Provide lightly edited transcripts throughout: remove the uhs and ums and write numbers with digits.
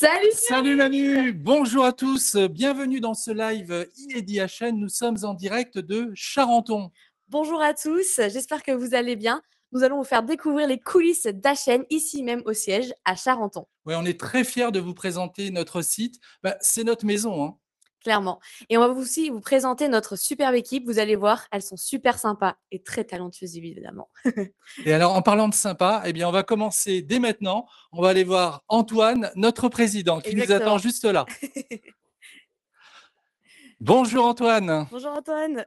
Salut Salut Manu, bonjour à tous, bienvenue dans ce live inédit à chaîne. Nous sommes en direct de Charenton. Bonjour à tous, j'espère que vous allez bien. Nous allons vous faire découvrir les coulisses d'Achen, ici même au siège, à Charenton, Ouais, on est très fiers de vous présenter notre site. C'est notre maison, hein. clairement. Et on va aussi vous présenter notre superbe équipe. Vous allez voir, elles sont super sympas et très talentueuses, évidemment. Et alors, en parlant de sympa, eh bien, on va commencer dès maintenant. On va aller voir Antoine, notre président, qui nous attend Exactement. juste là. Bonjour Antoine. Bonjour Antoine.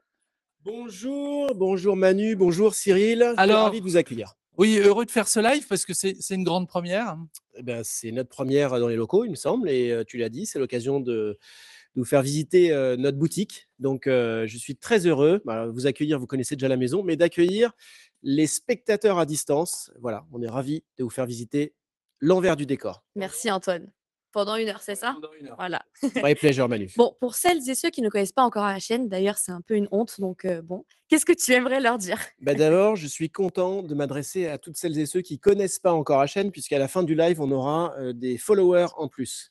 Bonjour Manu, bonjour Cyril. Je suis Alors, ravi de vous accueillir. oui, heureux de faire ce live parce que c'est une grande première. Eh ben, c'est notre première dans les locaux, il me semble, et tu l'as dit, c'est l'occasion de vous faire visiter notre boutique. Donc, je suis très heureux de vous accueillir, vous connaissez déjà la maison, mais d'accueillir les spectateurs à distance. Voilà, on est ravis de vous faire visiter l'envers du décor. Merci Antoine. Pendant 1 heure, c'est ça? Pendant 1 heure. Voilà. My pleasure, Manu. Bon, pour celles et ceux qui ne connaissent pas encore la chaîne, d'ailleurs, c'est un peu une honte, donc bon, qu'est-ce que tu aimerais leur dire? D'abord, je suis content de m'adresser à toutes celles et ceux qui ne connaissent pas encore Achen, puisqu'à la fin du live, on aura des followers en plus.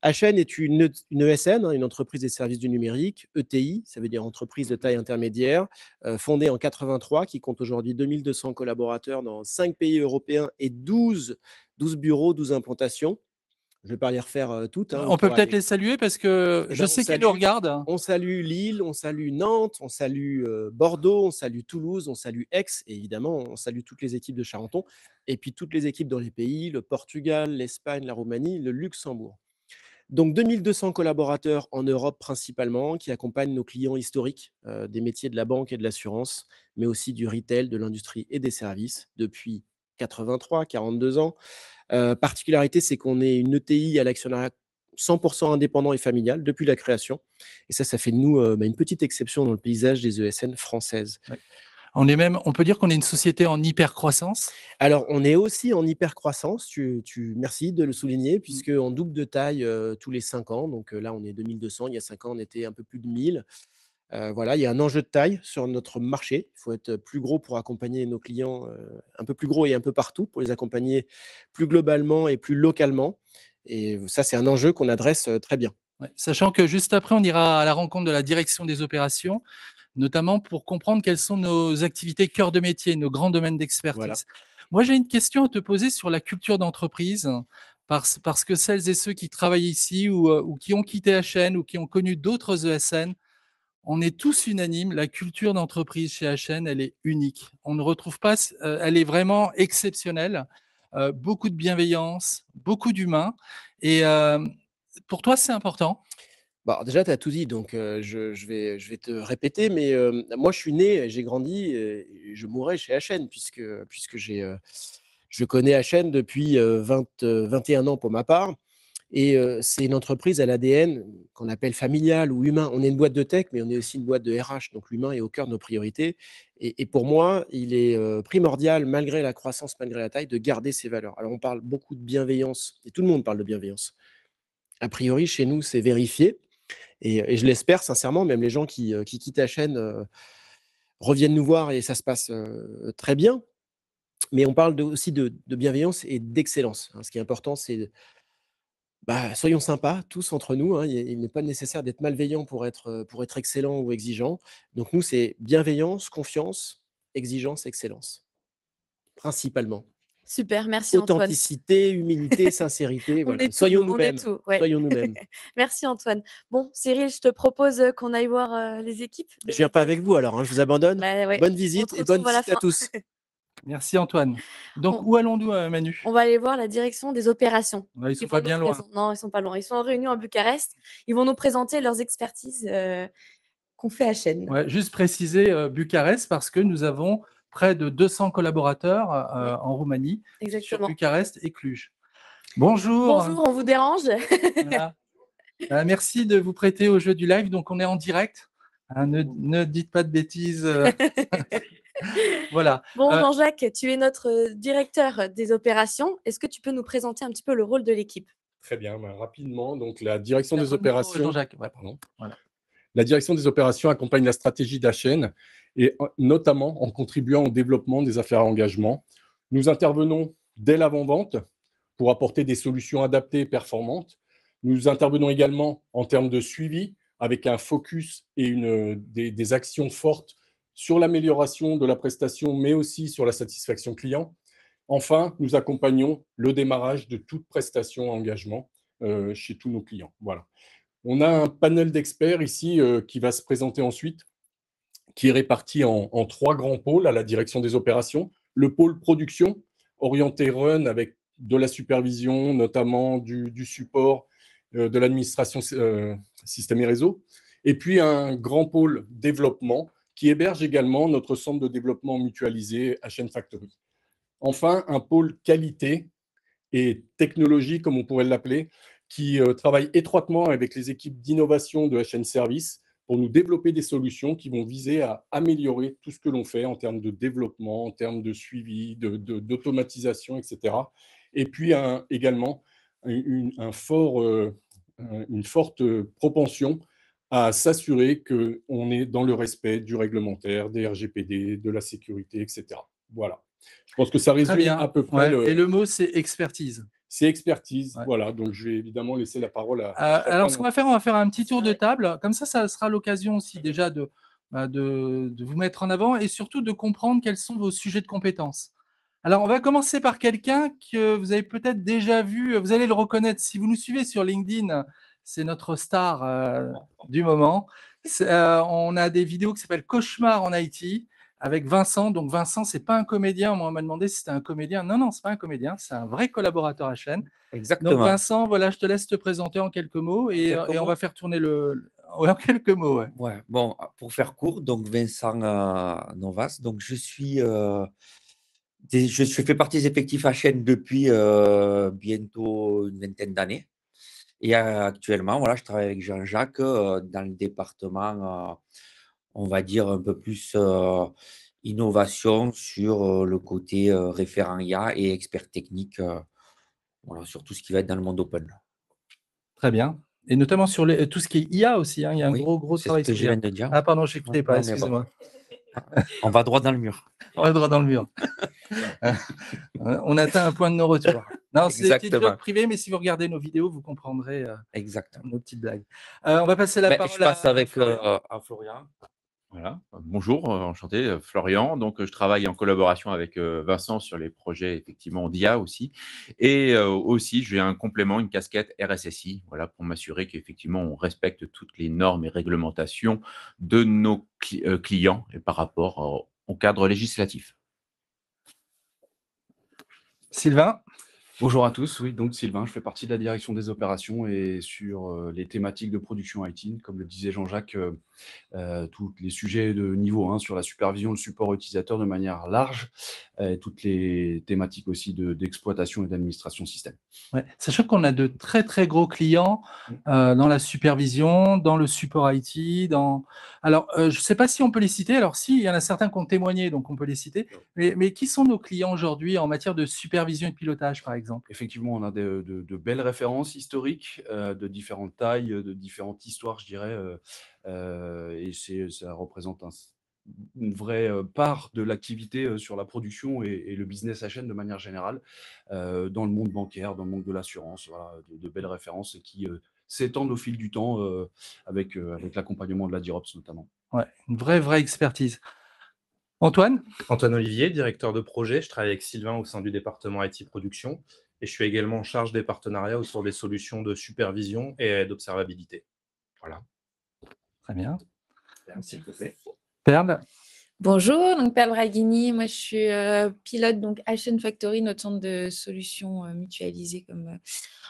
Achen est une ESN, une entreprise des services du numérique, ETI, ça veut dire entreprise de taille intermédiaire, fondée en 83, qui compte aujourd'hui 2200 collaborateurs dans 5 pays européens et 12 bureaux, 12 implantations. Je ne vais pas les refaire toutes. On peut peut-être les saluer parce que je sais qu'ils nous regardent. On salue Lille, on salue Nantes, on salue Bordeaux, on salue Toulouse, on salue Aix, et évidemment, on salue toutes les équipes de Charenton, et puis toutes les équipes dans les pays, le Portugal, l'Espagne, la Roumanie, le Luxembourg. Donc 2200 collaborateurs en Europe principalement, qui accompagnent nos clients historiques des métiers de la banque et de l'assurance, mais aussi du retail, de l'industrie et des services depuis 83, 42 ans. Particularité, c'est qu'on est une ETI à l'actionnariat 100% indépendant et familial depuis la création. Et ça fait de nous une petite exception dans le paysage des ESN françaises. Ouais. On peut dire qu'on est une société en hyper-croissance. Alors, on est aussi en hyper-croissance, merci de le souligner, puisqu'on double de taille tous les 5 ans. Donc là, on est 2200, il y a 5 ans, on était un peu plus de 1000. Voilà, il y a un enjeu de taille sur notre marché. Il faut être plus gros pour accompagner nos clients, un peu plus gros et un peu partout, pour les accompagner plus globalement et plus localement. Et ça, c'est un enjeu qu'on adresse très bien. Ouais. Sachant que juste après, on ira à la rencontre de la direction des opérations, notamment pour comprendre quelles sont nos activités cœur de métier, nos grands domaines d'expertise. Voilà. Moi, j'ai une question à te poser sur la culture d'entreprise, parce que celles et ceux qui travaillent ici ou qui ont quitté HN ou qui ont connu d'autres ESN, on est tous unanimes, la culture d'entreprise chez HN, elle est unique. On ne retrouve pas, elle est vraiment exceptionnelle. Beaucoup de bienveillance, beaucoup d'humain. Et pour toi, c'est important? Déjà, tu as tout dit, donc je vais te répéter, mais moi, je suis né, j'ai grandi, et je mourrai chez HN, puisque je connais HN depuis 21 ans pour ma part. Et c'est une entreprise à l'ADN qu'on appelle familiale ou humain. On est une boîte de tech, mais on est aussi une boîte de RH, donc l'humain est au cœur de nos priorités. Et pour moi, il est primordial, malgré la croissance, malgré la taille, de garder ces valeurs. Alors, on parle beaucoup de bienveillance, et tout le monde parle de bienveillance. A priori, chez nous, c'est vérifié. Et je l'espère sincèrement, même les gens qui quittent la chaîne reviennent nous voir et ça se passe très bien. Mais on parle aussi de bienveillance et d'excellence. Ce qui est important, c'est soyons sympas tous entre nous. Il n'est pas nécessaire d'être malveillant pour être excellent ou exigeant. Donc nous, c'est bienveillance, confiance, exigence, excellence, principalement. Super, merci Antoine. Authenticité, humilité, sincérité. Voilà. Soyons nous-mêmes. Ouais. Soyons nous-mêmes. Merci Antoine. Bon, Cyril, je te propose qu'on aille voir les équipes. Je viens pas avec vous alors, je vous abandonne. Ouais. Bonne visite et bonne visite à tous. Merci Antoine. Donc, où allons-nous, Manu? On va aller voir la direction des opérations. Ils ne sont pas bien loin. Non, ils ne sont pas loin. Ils sont en réunion à Bucarest. Ils vont nous présenter leurs expertises qu'on fait à chaîne. Ouais, juste préciser Bucarest parce que nous avons près de 200 collaborateurs en Roumanie, exactement, sur Bucarest et Cluj. Bonjour. Bonjour, on vous dérange? Voilà. Merci de vous prêter au jeu du live. Donc, on est en direct. Ne dites pas de bêtises. Voilà. Bon, Jean-Jacques, tu es notre directeur des opérations. Est-ce que tu peux nous présenter un petit peu le rôle de l'équipe? Très bien, rapidement. Donc, la direction des opérations. Jean-Jacques, ouais, pardon. Voilà. La direction des opérations accompagne la stratégie d'HN et notamment en contribuant au développement des affaires à engagement. Nous intervenons dès l'avant-vente pour apporter des solutions adaptées et performantes Nous intervenons également en termes de suivi, avec un focus et des actions fortes sur l'amélioration de la prestation, mais aussi sur la satisfaction client. Enfin, nous accompagnons le démarrage de toute prestation engagement chez tous nos clients. Voilà. On a un panel d'experts ici qui va se présenter ensuite, qui est réparti en 3 grands pôles à la direction des opérations. Le pôle production, orienté run avec de la supervision, notamment du support, de l'administration système et réseau. Et puis un grand pôle développement qui héberge également notre centre de développement mutualisé HN Factory. Enfin, un pôle qualité et technologie, comme on pourrait l'appeler, qui travaille étroitement avec les équipes d'innovation de HN Service pour nous développer des solutions qui vont viser à améliorer tout ce que l'on fait en termes de développement, en termes de suivi, d'automatisation, etc. Et puis également une forte propension à s'assurer qu'on est dans le respect du réglementaire, des RGPD, de la sécurité, etc. Voilà. Je pense que ça Très résume bien. à peu près. Ouais. Et le mot, c'est expertise. C'est expertise, Ouais. voilà. Donc, je vais évidemment laisser la parole à alors, ce qu'on va faire, on va faire un petit tour de table. Comme ça sera l'occasion aussi déjà de vous mettre en avant et surtout de comprendre quels sont vos sujets de compétences. Alors, on va commencer par quelqu'un que vous avez peut-être déjà vu. Vous allez le reconnaître. Si vous nous suivez sur LinkedIn, c'est notre star du moment. On a des vidéos qui s'appellent Cauchemar en IT avec Vincent. Donc, Vincent, ce n'est pas un comédien. Moi, on m'a demandé si c'était un comédien. Non, ce n'est pas un comédien. C'est un vrai collaborateur à chaîne. Exactement. Donc, Vincent, voilà, je te laisse te présenter en quelques mots et on va faire tourner ouais, en quelques mots. Ouais. Ouais. Bon, pour faire court, donc Vincent Novas. Donc, je fais partie des effectifs HN depuis bientôt une vingtaine d'années. Et actuellement, voilà, je travaille avec Jean-Jacques dans le département, on va dire, un peu plus innovation sur le côté référent IA et expert technique, voilà, sur tout ce qui va être dans le monde open. Très bien. Et notamment sur tout ce qui est IA aussi. Hein. Il y a un Oui, gros c'est travail ce que sur je IA. viens de dire. Ah, pardon, je n'écoutais pas, Non, mais bon. excusez-moi. On va droit dans le mur. On va droit dans le mur. On atteint un point de non-retour. Non, c'est des petites jokes privées, mais si vous regardez nos vidéos, vous comprendrez nos petites blagues. On va passer la parole je passe avec à Florian. Voilà. Bonjour, enchanté, Florian. Donc, je travaille en collaboration avec Vincent sur les projets effectivement d'IA aussi. Et aussi, j'ai un complément, une casquette RSSI, voilà, pour m'assurer qu'effectivement, on respecte toutes les normes et réglementations de nos clients et par rapport au cadre législatif. Sylvain. Bonjour à tous, oui, donc Sylvain, je fais partie de la direction des opérations et sur les thématiques de production IT, comme le disait Jean-Jacques, tous les sujets de niveau 1 sur la supervision, le support utilisateur de manière large, toutes les thématiques aussi d'exploitation et d'administration système. Ouais. Sachant qu'on a de très très gros clients dans la supervision, dans le support IT, alors je ne sais pas si on peut les citer, alors si, il y en a certains qui ont témoigné, donc on peut les citer, mais qui sont nos clients aujourd'hui en matière de supervision et de pilotage par exemple? Effectivement, on a de belles références historiques de différentes tailles, de différentes histoires, je dirais, et ça représente une vraie part de l'activité sur la production et le business à chaîne de manière générale, dans le monde bancaire, dans le monde de l'assurance, voilà, de belles références qui s'étendent au fil du temps avec l'accompagnement de la DIROPS notamment. Ouais, une vraie expertise. Antoine Olivier, directeur de projet. Je travaille avec Sylvain au sein du département IT Production et je suis également en charge des partenariats autour des solutions de supervision et d'observabilité. Voilà. Très bien. S'il te plaît. Perle. Bonjour, donc Perle Raghini, moi je suis pilote donc HN Factory, notre centre de solutions mutualisées comme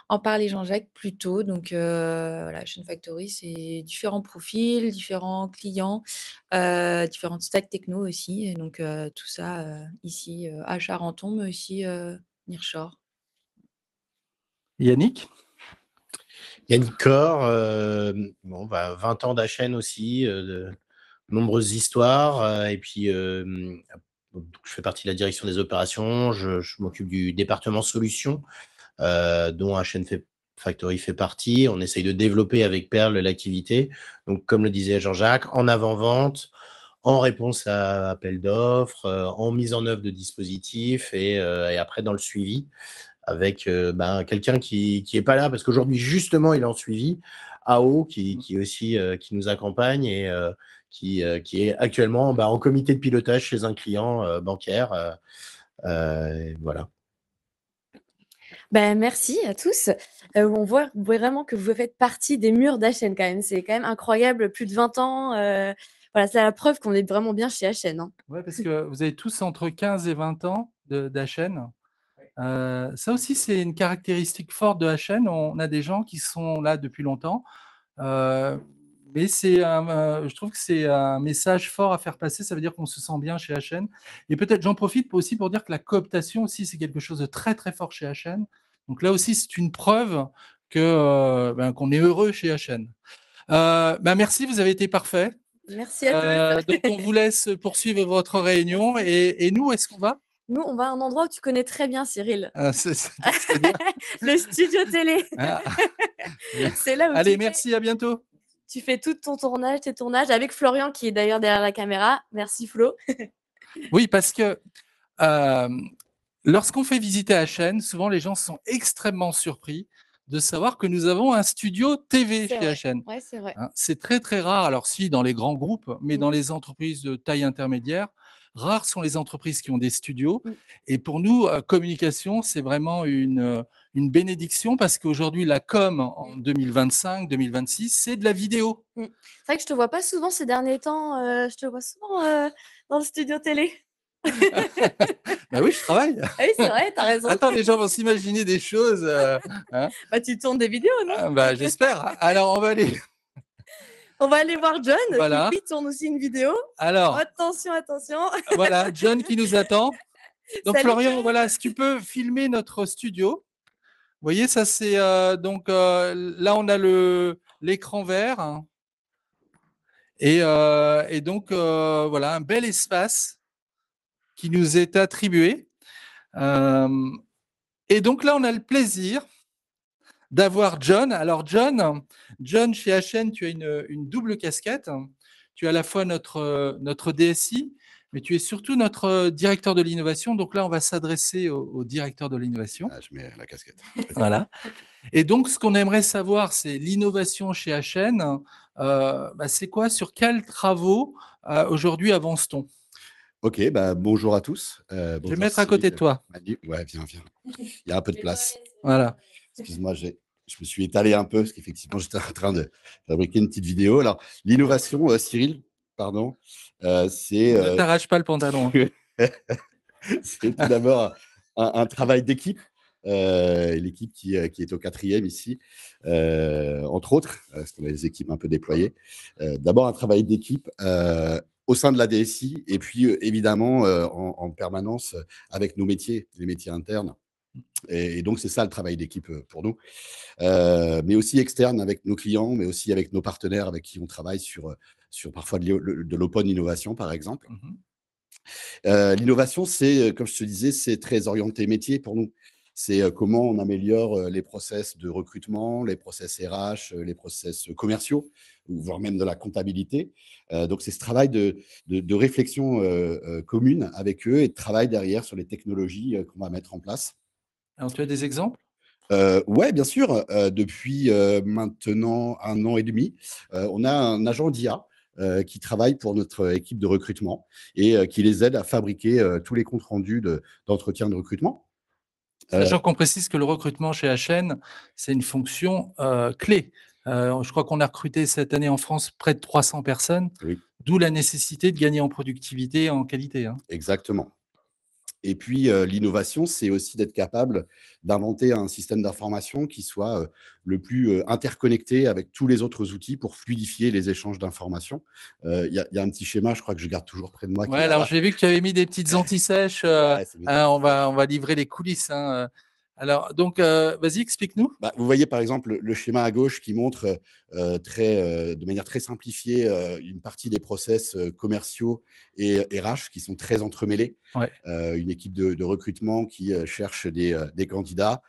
en parlait Jean-Jacques plus tôt. Donc voilà, HN Factory, c'est différents profils, différents clients, différentes stacks techno aussi. Et donc tout ça ici à Charenton, mais aussi Nearshore. Yannick Cor, 20 ans d'HN aussi, de nombreuses histoires. Et puis, je fais partie de la direction des opérations. Je m'occupe du département solutions, dont HN Factory fait partie. On essaye de développer avec Perle l'activité. Donc, comme le disait Jean-Jacques, en avant-vente, en réponse à appel d'offres, en mise en œuvre de dispositifs et après dans le suivi. avec quelqu'un qui est pas là, parce qu'aujourd'hui, justement, il est en suivi, AO, qui aussi qui nous accompagne et qui est actuellement en comité de pilotage chez un client bancaire. Voilà. Ben, merci à tous. On voit vraiment que vous faites partie des murs d'HN quand même. C'est quand même incroyable, plus de 20 ans. Voilà, c'est la preuve qu'on est vraiment bien chez HN, hein. Ouais, parce que vous avez tous entre 15 et 20 ans d'HN. Ça aussi, c'est une caractéristique forte de HN. On a des gens qui sont là depuis longtemps. Mais je trouve que c'est un message fort à faire passer. Ça veut dire qu'on se sent bien chez HN. Et peut-être j'en profite aussi pour dire que la cooptation aussi, c'est quelque chose de très, très fort chez HN. Donc là aussi, c'est une preuve qu'on est heureux chez HN. Merci, vous avez été parfait. Merci à tous. Donc, on vous laisse poursuivre votre réunion. Et nous, où est-ce qu'on va? Nous, on va à un endroit où tu connais très bien, Cyril. C'est-à-dire Le studio télé. Ah. C'est là où Allez, merci, à bientôt. tu fais tout ton tournage, tes tournages, avec Florian qui est d'ailleurs derrière la caméra. Merci Flo. Oui, parce que lorsqu'on fait visiter HN, souvent les gens sont extrêmement surpris de savoir que nous avons un studio TV C'est chez vrai. HN. Ouais, c'est vrai. Hein, c'est très, très rare. Alors, si, dans les grands groupes, mais dans les entreprises de taille intermédiaire, rares sont les entreprises qui ont des studios. Et pour nous, communication, c'est vraiment une bénédiction parce qu'aujourd'hui, la com en 2025, 2026, c'est de la vidéo. C'est vrai que je te vois pas souvent ces derniers temps. Je te vois souvent dans le studio télé. Bah oui, je travaille. Ah oui, c'est vrai, t'as raison. Attends, les gens vont s'imaginer des choses. Hein. Bah, tu tournes des vidéos, non? J'espère. Alors, on va aller voir John, Voilà. qui lui tourne aussi une vidéo. Alors, Attention, attention. voilà, John qui nous attend. Donc, Salut, Florian, John. voilà, si tu peux filmer notre studio. Vous voyez, ça c'est là on a l'écran vert, hein. Et donc voilà un bel espace qui nous est attribué. Et donc là on a le plaisir d'avoir John. Alors John chez HN, tu as une double casquette. Tu es à la fois notre DSI, mais tu es surtout notre directeur de l'innovation. Donc là, on va s'adresser au directeur de l'innovation. Je mets la casquette. Voilà. Et donc, ce qu'on aimerait savoir, c'est l'innovation chez HN. C'est quoi? Sur quels travaux aujourd'hui avance-t-on? Ok, bonjour à tous. Je vais mettre à côté de toi. Ouais, viens. Il y a un peu de place. Voilà. Excuse-moi, je me suis étalé un peu parce qu'effectivement, j'étais en train de fabriquer une petite vidéo. Alors, l'innovation, Cyril, pardon, c'est… Ne t'arrache pas le pantalon. C'est tout d'abord un travail d'équipe. L'équipe qui est au 4e ici, entre autres, parce qu'on a des équipes un peu déployées. D'abord, un travail d'équipe au sein de la DSI et puis évidemment en permanence avec nos métiers, les métiers internes. Et donc, c'est ça le travail d'équipe pour nous. Mais aussi externe avec nos clients, mais aussi avec nos partenaires avec qui on travaille sur parfois de l'open innovation, par exemple. L'innovation, c'est, comme je te disais, c'est très orienté métier pour nous. C'est comment on améliore les process de recrutement, les process RH, les process commerciaux, voire même de la comptabilité. Donc, c'est ce travail de réflexion commune avec eux et de travail derrière sur les technologies qu'on va mettre en place. Alors, tu as des exemples? Oui, bien sûr. Depuis maintenant 1 an et demi, on a un agent d'IA qui travaille pour notre équipe de recrutement et qui les aide à fabriquer tous les comptes rendus d'entretien de recrutement. Sachant qu'on précise que le recrutement chez HN, c'est une fonction clé. Je crois qu'on a recruté cette année en France près de 300 personnes, d'où la nécessité de gagner en productivité et en qualité. Hein. Exactement. Et puis, l'innovation, c'est aussi d'être capable d'inventer un système d'information qui soit le plus interconnecté avec tous les autres outils pour fluidifier les échanges d'informations. Il y a un petit schéma, je crois que je garde toujours près de moi. Ouais, alors j'ai vu que tu avais mis des petites anti-sèches. On va livrer les coulisses. Hein. Alors, donc, vas-y, explique-nous. Vous voyez, par exemple, le schéma à gauche qui montre de manière très simplifiée une partie des process commerciaux et RH qui sont très entremêlés. Ouais. Une équipe de recrutement qui cherche des candidats,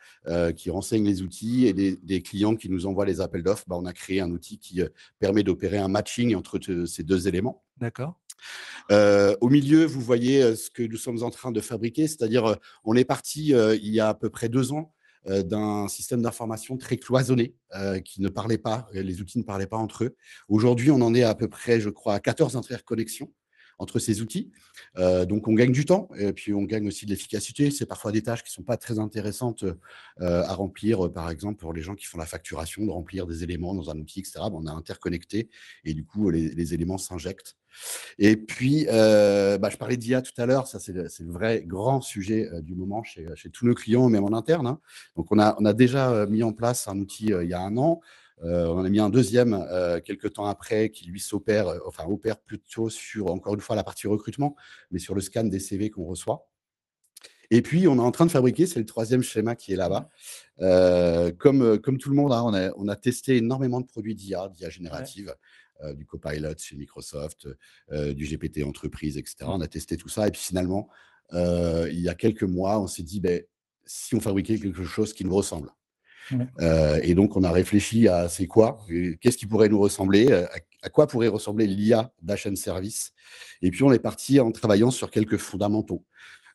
qui renseigne les outils et des clients qui nous envoient les appels d'offres. On a créé un outil qui permet d'opérer un matching entre ces deux éléments. D'accord. Au milieu, vous voyez ce que nous sommes en train de fabriquer, c'est-à-dire on est parti il y a à peu près 2 ans d'un système d'information très cloisonné qui ne parlait pas, les outils ne parlaient pas entre eux. Aujourd'hui, on en est à peu près, je crois, à 14 interconnexions entre ces outils. Donc, on gagne du temps et puis on gagne aussi de l'efficacité. C'est parfois des tâches qui ne sont pas très intéressantes à remplir, par exemple, pour les gens qui font la facturation, de remplir des éléments dans un outil, etc. On a interconnecté et du coup, les éléments s'injectent. Et puis, je parlais d'IA tout à l'heure, ça c'est le vrai grand sujet du moment chez tous nos clients, même en interne, hein. Donc, on a déjà mis en place un outil il y a 1 an. On en a mis un deuxième quelques temps après qui lui opère plutôt sur, encore une fois, la partie recrutement, mais sur le scan des CV qu'on reçoit. Et puis, on est en train de fabriquer, c'est le 3e schéma qui est là-bas. Comme tout le monde, hein, on a testé énormément de produits d'IA générative, du Copilot chez Microsoft, du GPT entreprise, etc. On a testé tout ça. Et puis finalement, il y a quelques mois, on s'est dit, si on fabriquait quelque chose qui nous ressemble. Et donc, on a réfléchi à c'est quoi, qu'est-ce qui pourrait nous ressembler, à quoi pourrait ressembler l'IA d'HN Service. Et puis, on est parti en travaillant sur quelques fondamentaux.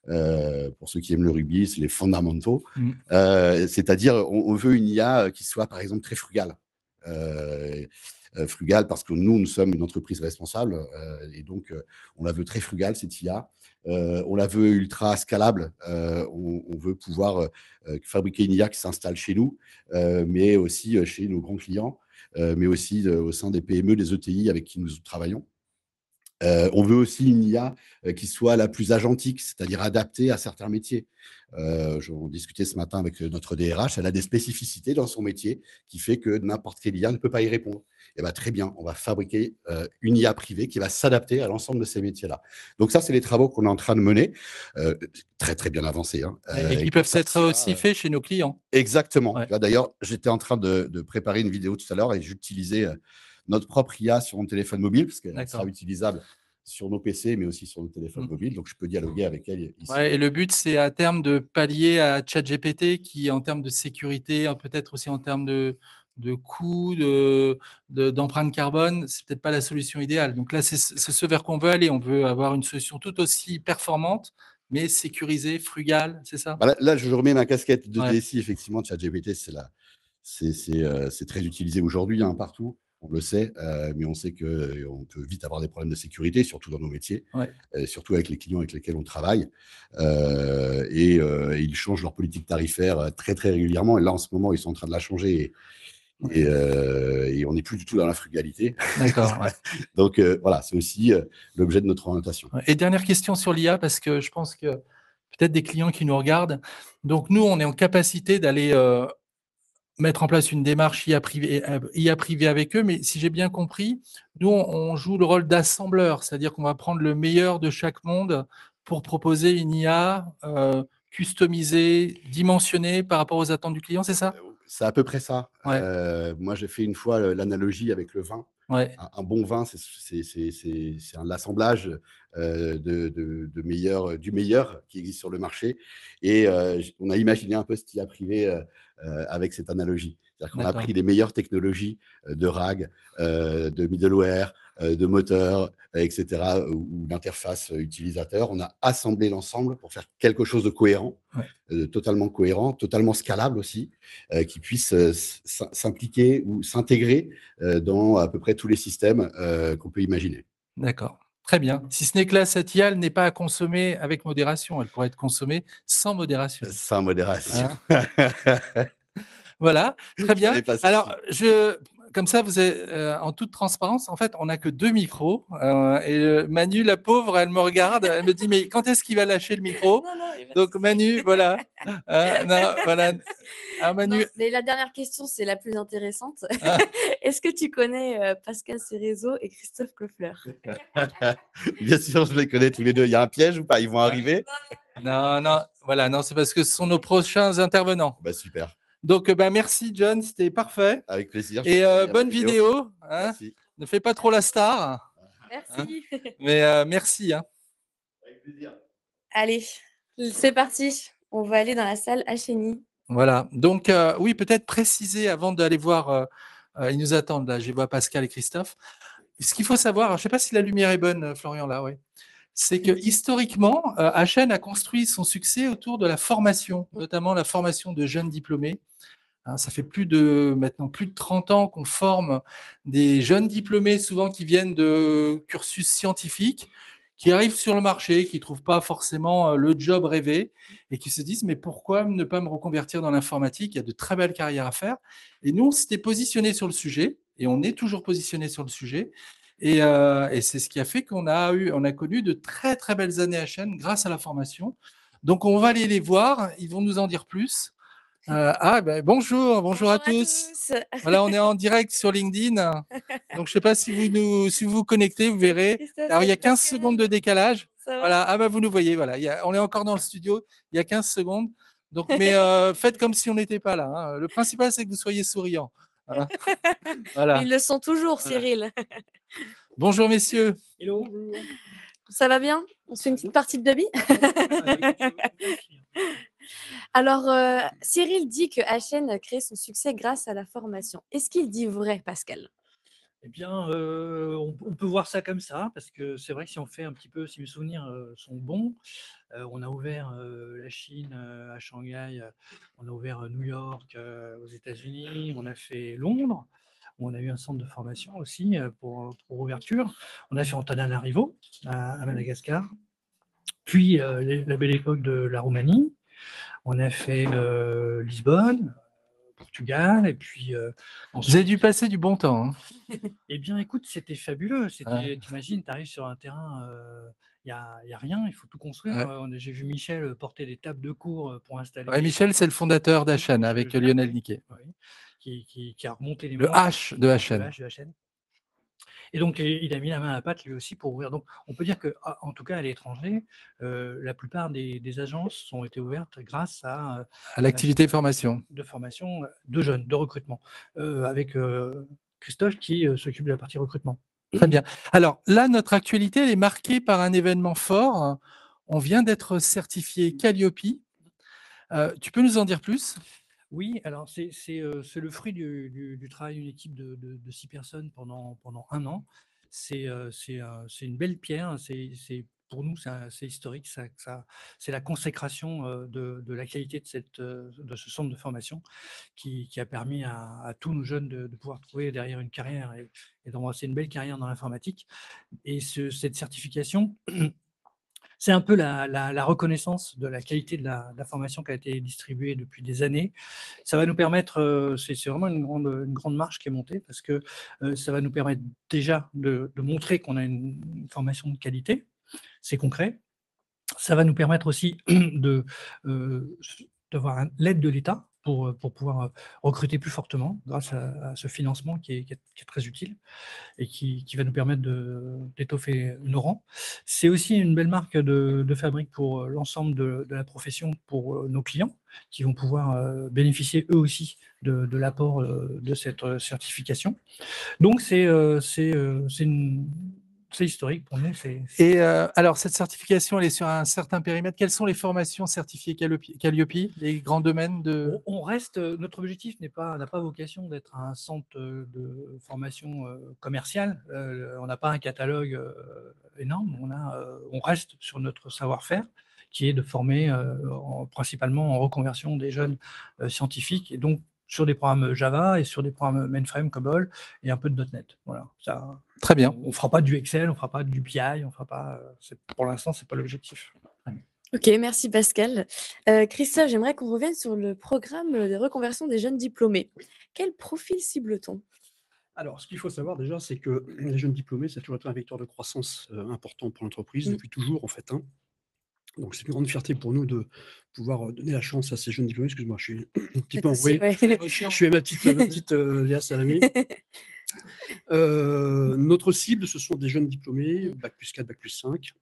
Pour ceux qui aiment le rugby, c'est les fondamentaux. C'est-à-dire, on veut une IA qui soit, par exemple, très frugale. Frugale parce que nous sommes une entreprise responsable et donc on la veut très frugale, cette IA. On la veut ultra scalable. On veut pouvoir fabriquer une IA qui s'installe chez nous, mais aussi chez nos grands clients, mais aussi au sein des PME, des ETI avec qui nous travaillons. On veut aussi une IA qui soit la plus agentique, c'est-à-dire adaptée à certains métiers. On discutait ce matin avec notre DRH, elle a des spécificités dans son métier qui fait que n'importe quelle IA ne peut pas y répondre. Et très bien, on va fabriquer une IA privée qui va s'adapter à l'ensemble de ces métiers-là. Donc ça, c'est les travaux qu'on est en train de mener, très très bien avancés. Hein, et qui peuvent être aussi faits chez nos clients. Exactement. Ouais. D'ailleurs, j'étais en train de préparer une vidéo tout à l'heure et j'utilisais notre propre IA sur mon téléphone mobile, parce qu'elle sera utilisable sur nos PC, mais aussi sur nos téléphones mobiles. Donc, je peux dialoguer avec elle ici. Ouais, et le but, c'est à terme de pallier à ChatGPT, qui, en termes de sécurité, peut-être aussi en termes de coûts, d'empreinte carbone, c'est peut-être pas la solution idéale. Donc là, c'est ce vers qu'on veut aller. On veut avoir une solution tout aussi performante, mais sécurisée, frugale, c'est ça? Là, je remets ma casquette de DSI. Effectivement, ChatGPT, c'est très utilisé aujourd'hui partout. On le sait, mais on sait qu'on peut vite avoir des problèmes de sécurité, surtout dans nos métiers, surtout avec les clients avec lesquels on travaille. Et ils changent leur politique tarifaire très, très régulièrement. Et là, en ce moment, ils sont en train de la changer. Et on n'est plus du tout dans la frugalité. D'accord. Donc, voilà, c'est aussi l'objet de notre orientation. Et dernière question sur l'IA, parce que je pense que peut-être des clients qui nous regardent. Donc, nous, on est en capacité d'aller mettre en place une démarche IA privée avec eux, mais si j'ai bien compris, nous, on joue le rôle d'assembleur, c'est-à-dire qu'on va prendre le meilleur de chaque monde pour proposer une IA customisée, dimensionnée par rapport aux attentes du client, c'est ça? C'est à peu près ça. Moi, j'ai fait une fois l'analogie avec le vin. Un bon vin, c'est un assemblage du meilleur qui existe sur le marché. Et on a imaginé un peu ce IA privé avec cette analogie. C'est-à-dire qu'on a pris les meilleures technologies de RAG, de middleware, de moteur, etc., ou d'interface utilisateur. On a assemblé l'ensemble pour faire quelque chose de cohérent, totalement cohérent, totalement scalable aussi, qui puisse s'impliquer ou s'intégrer dans à peu près tous les systèmes qu'on peut imaginer. D'accord. Très bien. Si ce n'est que là, cette IA n'est pas à consommer avec modération. Elle pourrait être consommée sans modération. Sans modération. Voilà, très bien. Alors, comme ça, vous êtes en toute transparence. En fait, on n'a que 2 micros. Et Manu, la pauvre, elle me regarde. Elle me dit, mais quand est-ce qu'il va lâcher le micro? Donc, Manu, voilà. Voilà. Alors, Manu... Non, mais la dernière question, c'est la plus intéressante. Est-ce que tu connais Pascal Cérezo et Christophe Clofleur? Bien sûr, je les connais tous les deux. Il y a un piège ou pas? Ils vont arriver? Non, voilà, non, c'est parce que ce sont nos prochains intervenants. Super. Donc, merci, John, c'était parfait. Avec plaisir. Et bonne vidéo. Ne fais pas trop la star. Merci. Mais merci. Avec plaisir. Allez, c'est parti. On va aller dans la salle HNI. Voilà. Donc, oui, peut-être préciser avant d'aller voir, ils nous attendent là, je vois Pascal et Christophe. ce qu'il faut savoir, alors, je ne sais pas si la lumière est bonne, Florian, là, ouais. C'est que historiquement, HN a construit son succès autour de la formation, notamment la formation de jeunes diplômés. Hein, ça fait maintenant plus de 30 ans qu'on forme des jeunes diplômés, souvent qui viennent de cursus scientifiques, qui arrivent sur le marché, qui ne trouvent pas forcément le job rêvé et qui se disent mais pourquoi ne pas me reconvertir dans l'informatique? Il y a de très belles carrières à faire. Et nous, on s'était positionné sur le sujet et on est toujours positionné sur le sujet. Et c'est ce qui a fait on a connu de très très belles années à HN grâce à la formation. Donc on va aller les voir, ils vont nous en dire plus. Bonjour à tous. Voilà, on est en direct sur LinkedIn. Donc, je ne sais pas si vous vous connectez, vous verrez. Alors, il y a 15 secondes de décalage. Voilà, vous nous voyez. Voilà, on est encore dans le studio. Il y a 15 secondes. Donc, mais faites comme si on n'était pas là. Hein. Le principal, c'est que vous soyez souriants. Voilà. Ils le sont toujours, Cyril. Bonjour, messieurs. Hello. Ça va bien? On se fait une petite partie de Dobby? Alors, Cyril dit que HN a créé son succès grâce à la formation. Est-ce qu'il dit vrai, Pascal? Eh bien, on peut voir ça comme ça, parce que c'est vrai que si on fait un petit peu, si mes souvenirs sont bons, on a ouvert la Chine à Shanghai, on a ouvert New York aux États-Unis, on a fait Londres, où on a eu un centre de formation aussi pour ouverture. On a fait Antananarivo à Madagascar, puis la belle époque de la Roumanie. On a fait Lisbonne, Portugal, et puis... Vous avez dû passer du bon temps. Hein. Eh bien, écoute, c'était fabuleux. T'imagines, tu arrives sur un terrain, il n'y a rien, il faut tout construire. Ouais. J'ai vu Michel porter des tables de cours pour installer... Ouais, Michel, c'est le fondateur d'HN avec Lionel Niquet. Oui, qui a remonté les Le H de HN. Et donc, il a mis la main à la pâte lui aussi pour ouvrir. Donc, on peut dire qu'en tout cas, à l'étranger, la plupart des agences ont été ouvertes grâce à l'activité formation. De formation de jeunes, de recrutement, avec Christophe qui s'occupe de la partie recrutement. Très bien. Alors là, notre actualité, elle est marquée par un événement fort. On vient d'être certifié Calliope. Tu peux nous en dire plus ? Oui, alors c'est le fruit du travail d'une équipe de 6 personnes pendant un an. C'est une belle pierre, pour nous, c'est historique, c'est la consécration de la qualité de ce centre de formation qui a permis à tous nos jeunes de pouvoir trouver derrière une carrière et d'embrasser une belle carrière dans l'informatique. Et cette certification, c'est un peu la reconnaissance de la qualité de la formation qui a été distribuée depuis des années. Ça va nous permettre, c'est vraiment une grande marche qui est montée, parce que ça va nous permettre déjà de montrer qu'on a une formation de qualité, c'est concret. Ça va nous permettre aussi d'avoir l'aide de l'État pour pouvoir recruter plus fortement grâce à ce financement qui est très utile et qui va nous permettre d'étoffer nos rangs. C'est aussi une belle marque de fabrique pour l'ensemble de la profession, pour nos clients qui vont pouvoir bénéficier eux aussi de l'apport de cette certification. Donc c'est historique pour nous. Et alors, cette certification, elle est sur un certain périmètre. Quelles sont les formations certifiées Calliope, les grands domaines de... On reste, notre objectif n'a pas vocation d'être un centre de formation commercial. On n'a pas un catalogue énorme. On reste sur notre savoir-faire, qui est de former principalement en reconversion des jeunes scientifiques, et donc sur des programmes Java et sur des programmes mainframe, COBOL et un peu de .NET. Voilà. Très bien. On ne fera pas du Excel, on ne fera pas du BI, on fera pas. Pour l'instant, ce n'est pas l'objectif. Ok, merci Pascal. Christophe, j'aimerais qu'on revienne sur le programme de reconversion des jeunes diplômés. Quel profil cible-t-on ? Alors, ce qu'il faut savoir déjà, c'est que les jeunes diplômés, ça a toujours été un vecteur de croissance important pour l'entreprise, depuis toujours en fait. Donc, c'est une grande fierté pour nous de pouvoir donner la chance à ces jeunes diplômés. Excuse-moi, je suis un petit peu enroué. Je suis à ma petite Léa Salamé. Notre cible, ce sont des jeunes diplômés, Bac plus 4, Bac plus 5,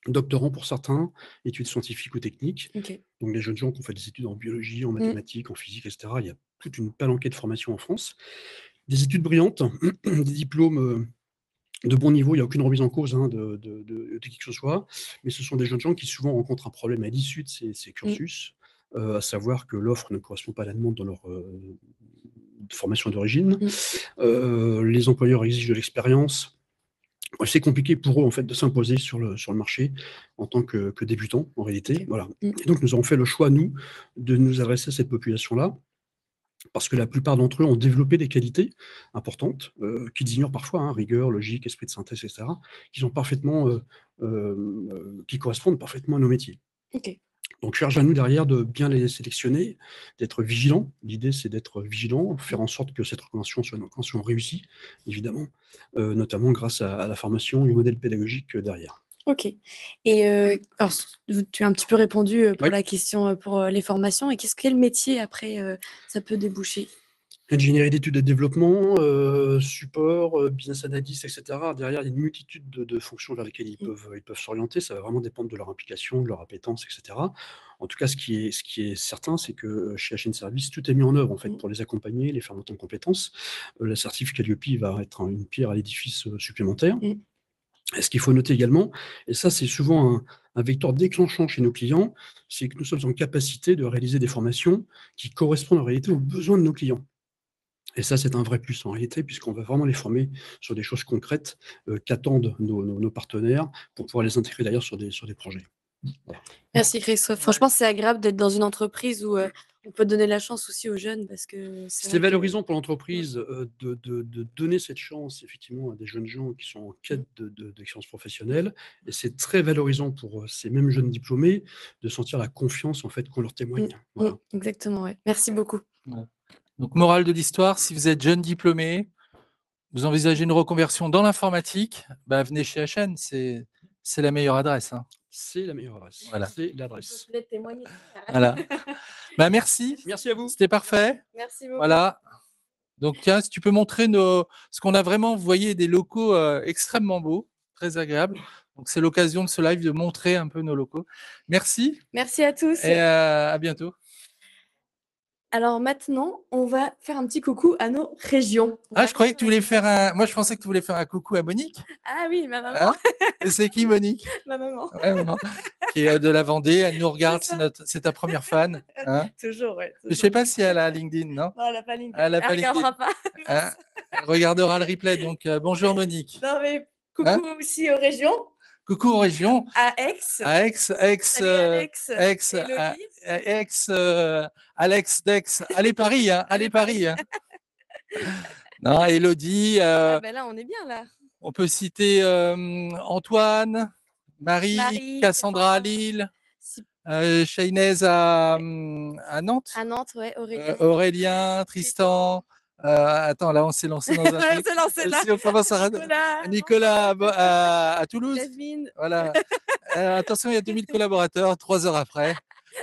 doctorants pour certains, études scientifiques ou techniques. Okay. Donc, les jeunes gens qui ont fait des études en biologie, en mathématiques, en physique, etc. Il y a toute une palanquée de formations en France. Des études brillantes, des diplômes de bon niveau, il n'y a aucune remise en cause de qui que ce soit, mais ce sont des jeunes gens qui souvent rencontrent un problème à l'issue de ces cursus, à savoir que l'offre ne correspond pas à la demande dans leur formation d'origine. Les employeurs exigent de l'expérience, c'est compliqué pour eux en fait de s'imposer sur le marché en tant que débutants en réalité. Voilà. Et donc nous avons fait le choix, nous, de nous adresser à cette population-là, parce que la plupart d'entre eux ont développé des qualités importantes, qu'ils ignorent parfois, hein, rigueur, logique, esprit de synthèse, etc., qui correspondent parfaitement à nos métiers. Ok. Donc, charge à nous derrière de bien les sélectionner, d'être vigilants. L'idée, c'est d'être vigilant, faire en sorte que cette reconversion soit une reconversion réussie, évidemment, notamment grâce à la formation et au modèle pédagogique derrière. Ok. Et alors, tu as un petit peu répondu pour Oui. la question pour les formations. Et quel métier après ça peut déboucher? Ingénierie d'études et de développement, support, business analyst, etc. Derrière, il y a une multitude de fonctions vers lesquelles ils peuvent s'orienter. Ça va vraiment dépendre de leur implication, de leur appétence, etc. En tout cas, ce qui est certain, c'est que chez HN Service, tout est mis en œuvre en fait, pour les accompagner, les faire monter en compétences. La certif Calliope va être une pierre à l'édifice supplémentaire. Et ce qu'il faut noter également, et ça c'est souvent un vecteur déclenchant chez nos clients, c'est que nous sommes en capacité de réaliser des formations qui correspondent en réalité aux besoins de nos clients. Et ça, c'est un vrai plus en réalité, puisqu'on va vraiment les former sur des choses concrètes qu'attendent nos partenaires pour pouvoir les intégrer d'ailleurs sur des projets. Voilà. Merci Christophe. Franchement, c'est agréable d'être dans une entreprise où on peut donner la chance aussi aux jeunes parce que c'est valorisant pour l'entreprise de donner cette chance effectivement à des jeunes gens qui sont en quête d'expérience professionnelle, et c'est très valorisant pour ces mêmes jeunes diplômés de sentir la confiance en fait qu'on leur témoigne. Voilà. Exactement, ouais. Merci beaucoup. Ouais. Donc, morale de l'histoire, si vous êtes jeune diplômé, vous envisagez une reconversion dans l'informatique, venez chez HN, c'est la meilleure adresse. Hein. C'est la meilleure adresse. Voilà. C'est l'adresse. Voilà. Merci. Merci à vous. C'était parfait. Merci beaucoup. Voilà. Donc, tiens, si tu peux montrer ce qu'on a vraiment, vous voyez, des locaux extrêmement beaux, très agréables. Donc, c'est l'occasion de ce live de montrer un peu nos locaux. Merci. Merci à tous. Et à bientôt. Alors maintenant, on va faire un petit coucou à nos régions. Ah, je croyais que tu voulais faire un... Moi, je pensais que tu voulais faire un coucou à Monique. Ah oui, ma maman. Hein? Et c'est qui, Monique? Ma maman. Ouais, maman. Qui est de la Vendée. Elle nous regarde, c'est ta première fan. Hein? Toujours, ouais. Je ne sais pas si elle a LinkedIn, non? Non, elle n'a pas LinkedIn. Elle ne regardera pas. Hein? Elle regardera le replay. Donc, bonjour, Monique. Non, mais coucou aussi aux régions. Coucou aux régions. À Aix. À Aix, Alex, Dex. Allez Paris, hein. Allez Paris. Hein. Non, Élodie. Là, on est bien là. On peut citer Antoine, Marie, Cassandra à Lille, Shaynez à Nantes. À Nantes, ouais. Aurélien, Tristan. Attends, là, on s'est lancé dans un truc. Si on commence à Nicolas à Toulouse. Jasmine. Voilà. Attention, il y a 2000 collaborateurs, 3 heures après.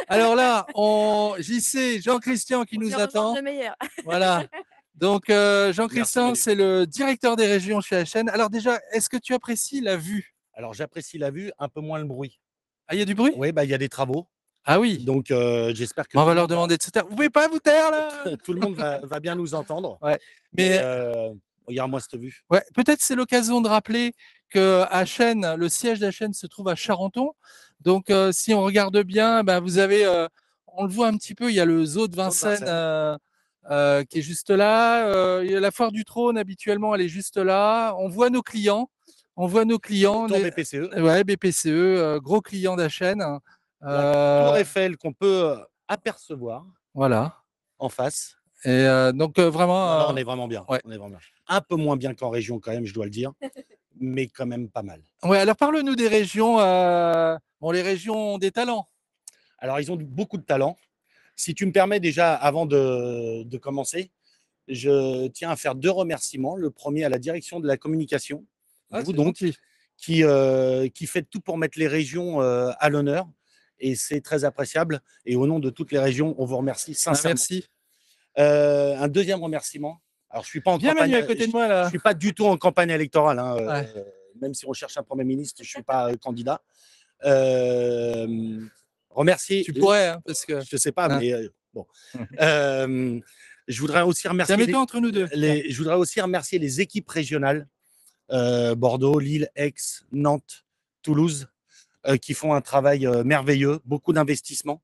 Alors là, JC, Jean-Christian qui nous attend. Voilà. Donc, Jean-Christian, c'est le directeur des régions chez HN. Alors déjà, est-ce que tu apprécies la vue? Alors, j'apprécie la vue, un peu moins le bruit. Ah, il y a du bruit? Oui, il y a des travaux. Ah oui. Donc, j'espère que... On va leur demander de se taire. Vous pouvez pas vous taire, là? Tout le monde va bien nous entendre. Ouais. Mais regarde-moi cette vue. Ouais, peut-être c'est l'occasion de rappeler que HN, le siège d'HN se trouve à Charenton. Donc, si on regarde bien, vous avez, on le voit un petit peu, il y a le zoo de Vincennes qui est juste là. Il y a la foire du trône, habituellement, elle est juste là. On voit nos clients. BPCE. Ouais, BPCE, gros client d'HN. La tour Eiffel qu'on peut apercevoir. Voilà. En face. Et donc, vraiment. On est vraiment bien. Ouais. On est vraiment bien. Un peu moins bien qu'en région, quand même, je dois le dire. Mais quand même pas mal. Ouais, alors parle-nous des régions. Bon, les régions ont des talents. Alors, ils ont beaucoup de talents. Si tu me permets déjà, avant de commencer, je tiens à faire 2 remerciements. Le premier à la direction de la communication, vous donc, qui fait tout pour mettre les régions à l'honneur. Et c'est très appréciable. Et au nom de toutes les régions, on vous remercie sincèrement. Merci. Un deuxième remerciement. Alors, je suis pas en campagne. À côté de moi, là. Je suis pas du tout en campagne électorale. Hein, même si on cherche un Premier ministre, je suis pas candidat. Remercier. Tu pourrais, hein, parce que. Je sais pas, mais bon. Je voudrais aussi remercier. Mets-toi entre nous deux. Je voudrais aussi remercier les équipes régionales Bordeaux, Lille, Aix, Nantes, Toulouse, qui font un travail merveilleux, beaucoup d'investissements.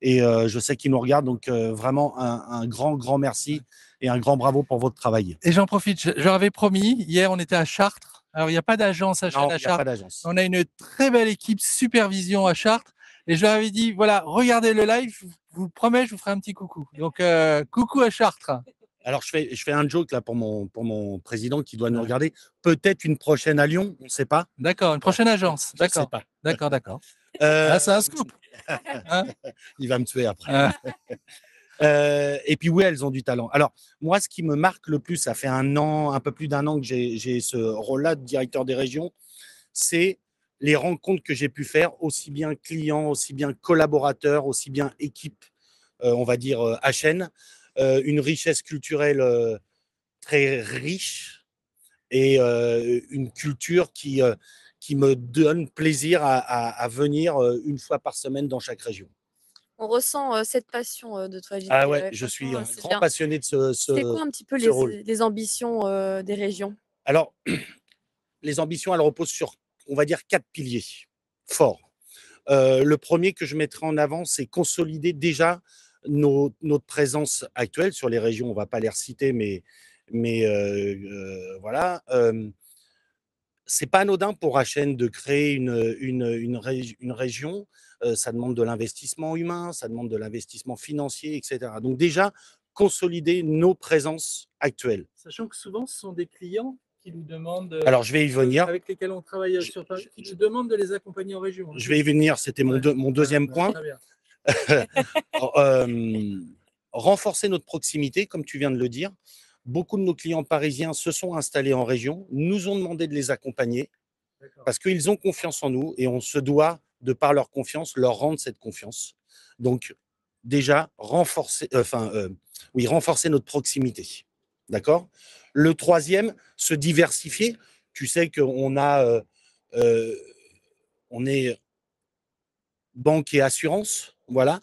Et je sais qu'ils nous regardent, donc vraiment un grand merci et un grand bravo pour votre travail. Et j'en profite, je leur avais promis, hier on était à Chartres, Alors, il n'y a pas d'agence HN Non, à il n'y a pas Chartres. d'agence. On a une très belle équipe supervision à Chartres. Et je leur avais dit, voilà, regardez le live, je vous promets, je vous ferai un petit coucou. Donc, coucou à Chartres. Alors, je fais un joke là pour mon président qui doit nous regarder. Peut-être une prochaine à Lyon, on ne sait pas. D'accord, une prochaine agence. Je ne sais D'accord. pas. D'accord. Ah, c'est un scoop. Hein Il va me tuer après. Et puis oui, elles ont du talent. Alors, moi, ce qui me marque le plus, ça fait un peu plus d'un an que j'ai ce rôle-là de directeur des régions, c'est les rencontres que j'ai pu faire, aussi bien clients, aussi bien collaborateurs, aussi bien équipe, on va dire HN, une richesse culturelle très riche et une culture qui me donne plaisir à venir une fois par semaine dans chaque région. On ressent cette passion de toi, JP. Ah ouais, je suis franchement, un c'est grand bien. passionné de C'est quoi un petit peu ce rôle. les ambitions des régions? Alors, les ambitions, elles reposent sur, on va dire, 4 piliers forts. Le premier que je mettrai en avant, c'est consolider déjà notre présence actuelle sur les régions. On ne va pas les reciter, mais voilà. C'est pas anodin pour HN de créer une région. Ça demande de l'investissement humain, ça demande de l'investissement financier, etc. Donc déjà, consolider nos présences actuelles. Sachant que souvent, ce sont des clients qui nous demandent, Alors, je vais y venir. avec lesquels on travaille sur Paris, qui nous demandent de les accompagner en région. Je vais y venir, c'était mon deuxième point. Très bien. Renforcer notre proximité, comme tu viens de le dire. Beaucoup de nos clients parisiens se sont installés en région, nous ont demandé de les accompagner parce qu'ils ont confiance en nous et on se doit, de par leur confiance, leur rendre cette confiance. Donc, déjà, renforcer notre proximité. D'accord ? Le troisième, se diversifier. Tu sais qu'on on est banque et assurance, voilà.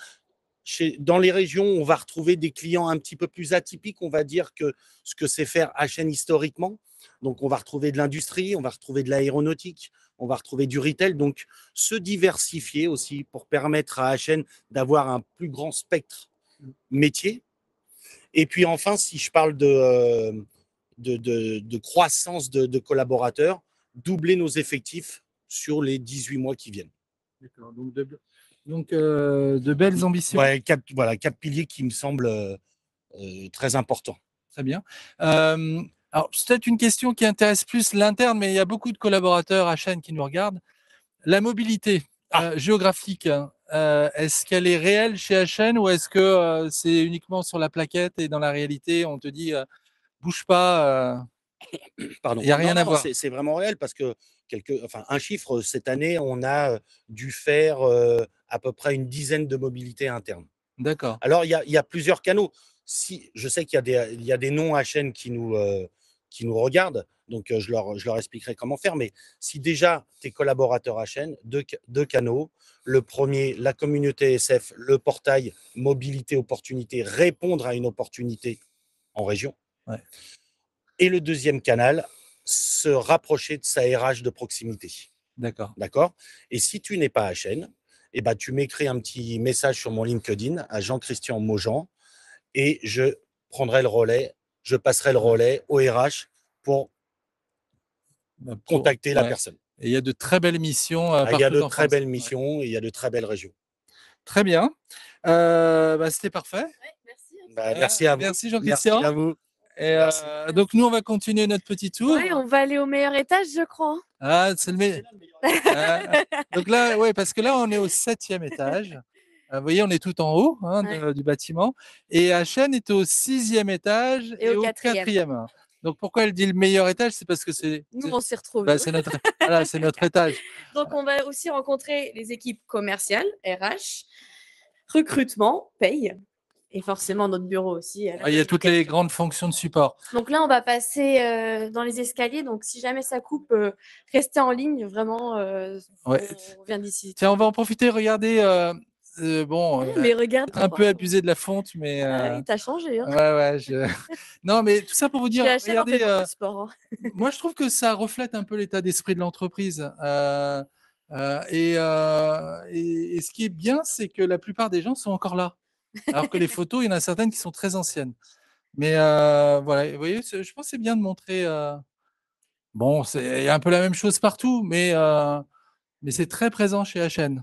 Dans les régions, on va retrouver des clients un petit peu plus atypiques, on va dire, que ce que c'est faire HN historiquement. Donc, on va retrouver de l'industrie, on va retrouver de l'aéronautique, on va retrouver du retail. Donc, se diversifier aussi pour permettre à HN d'avoir un plus grand spectre métier. Et puis enfin, si je parle de croissance de collaborateurs, doubler nos effectifs sur les 18 mois qui viennent. D'accord. Donc, de belles ambitions. Ouais, quatre piliers qui me semblent très importants. Très bien. Alors, c'est peut-être une question qui intéresse plus l'interne, mais il y a beaucoup de collaborateurs HN qui nous regardent. La mobilité géographique, est-ce qu'elle est réelle chez HN ou est-ce que c'est uniquement sur la plaquette et dans la réalité, on te dit bouge pas, Pardon. il n'y a rien à voir. C'est vraiment réel parce que un chiffre, cette année, on a dû faire à peu près une dizaine de mobilités internes. D'accord. Alors, il y a plusieurs canaux. Je sais qu'il y a des non-HN qui nous regardent, donc je leur expliquerai comment faire. Mais si déjà tes collaborateurs HN, deux canaux. Le premier, la communauté SF, le portail mobilité opportunité, répondre à une opportunité en région. Ouais. Et le deuxième canal, se rapprocher de sa RH de proximité. D'accord. D'accord. Et si tu n'es pas HN, eh ben, tu m'écris un petit message sur mon LinkedIn à Jean-Christian Maujean et je prendrai le relais, je passerai le relais au RH pour contacter la personne. Et il y a de très belles missions partout en France. Il y a de très belles missions et il y a de très belles régions. Très bien. C'était parfait. Ouais, merci. Merci à vous. Merci Jean-Christian. Merci à vous. Et donc nous, on va continuer notre petit tour. Ouais, on va aller au meilleur étage, je crois. Ah, c'est le meilleur. Donc là, ouais, parce que là, on est au 7e étage. Vous voyez, on est tout en haut du bâtiment. Et HN est au 6e étage et au 4e. Donc pourquoi elle dit le meilleur étage? C'est parce que nous, on s'y retrouve. c'est notre étage. Donc on va aussi rencontrer les équipes commerciales, RH, recrutement, paye. Et forcément, notre bureau aussi. Il y a toutes les grandes fonctions de support. Donc là, on va passer dans les escaliers. Donc, si jamais ça coupe, restez en ligne. Vraiment, on vient d'ici. Tiens, on va en profiter. Regardez. Mais regarde, un peu abusé de la fonte, mais. Il t'a changé. Hein. Ouais. Non, mais tout ça pour vous dire. Regardez. Sport, hein. Moi, je trouve que ça reflète un peu l'état d'esprit de l'entreprise. Et ce qui est bien, c'est que la plupart des gens sont encore là. Alors que les photos, il y en a certaines qui sont très anciennes. Mais voilà, vous voyez, je pense que c'est bien de montrer Bon, il y a un peu la même chose partout, mais c'est très présent chez HN.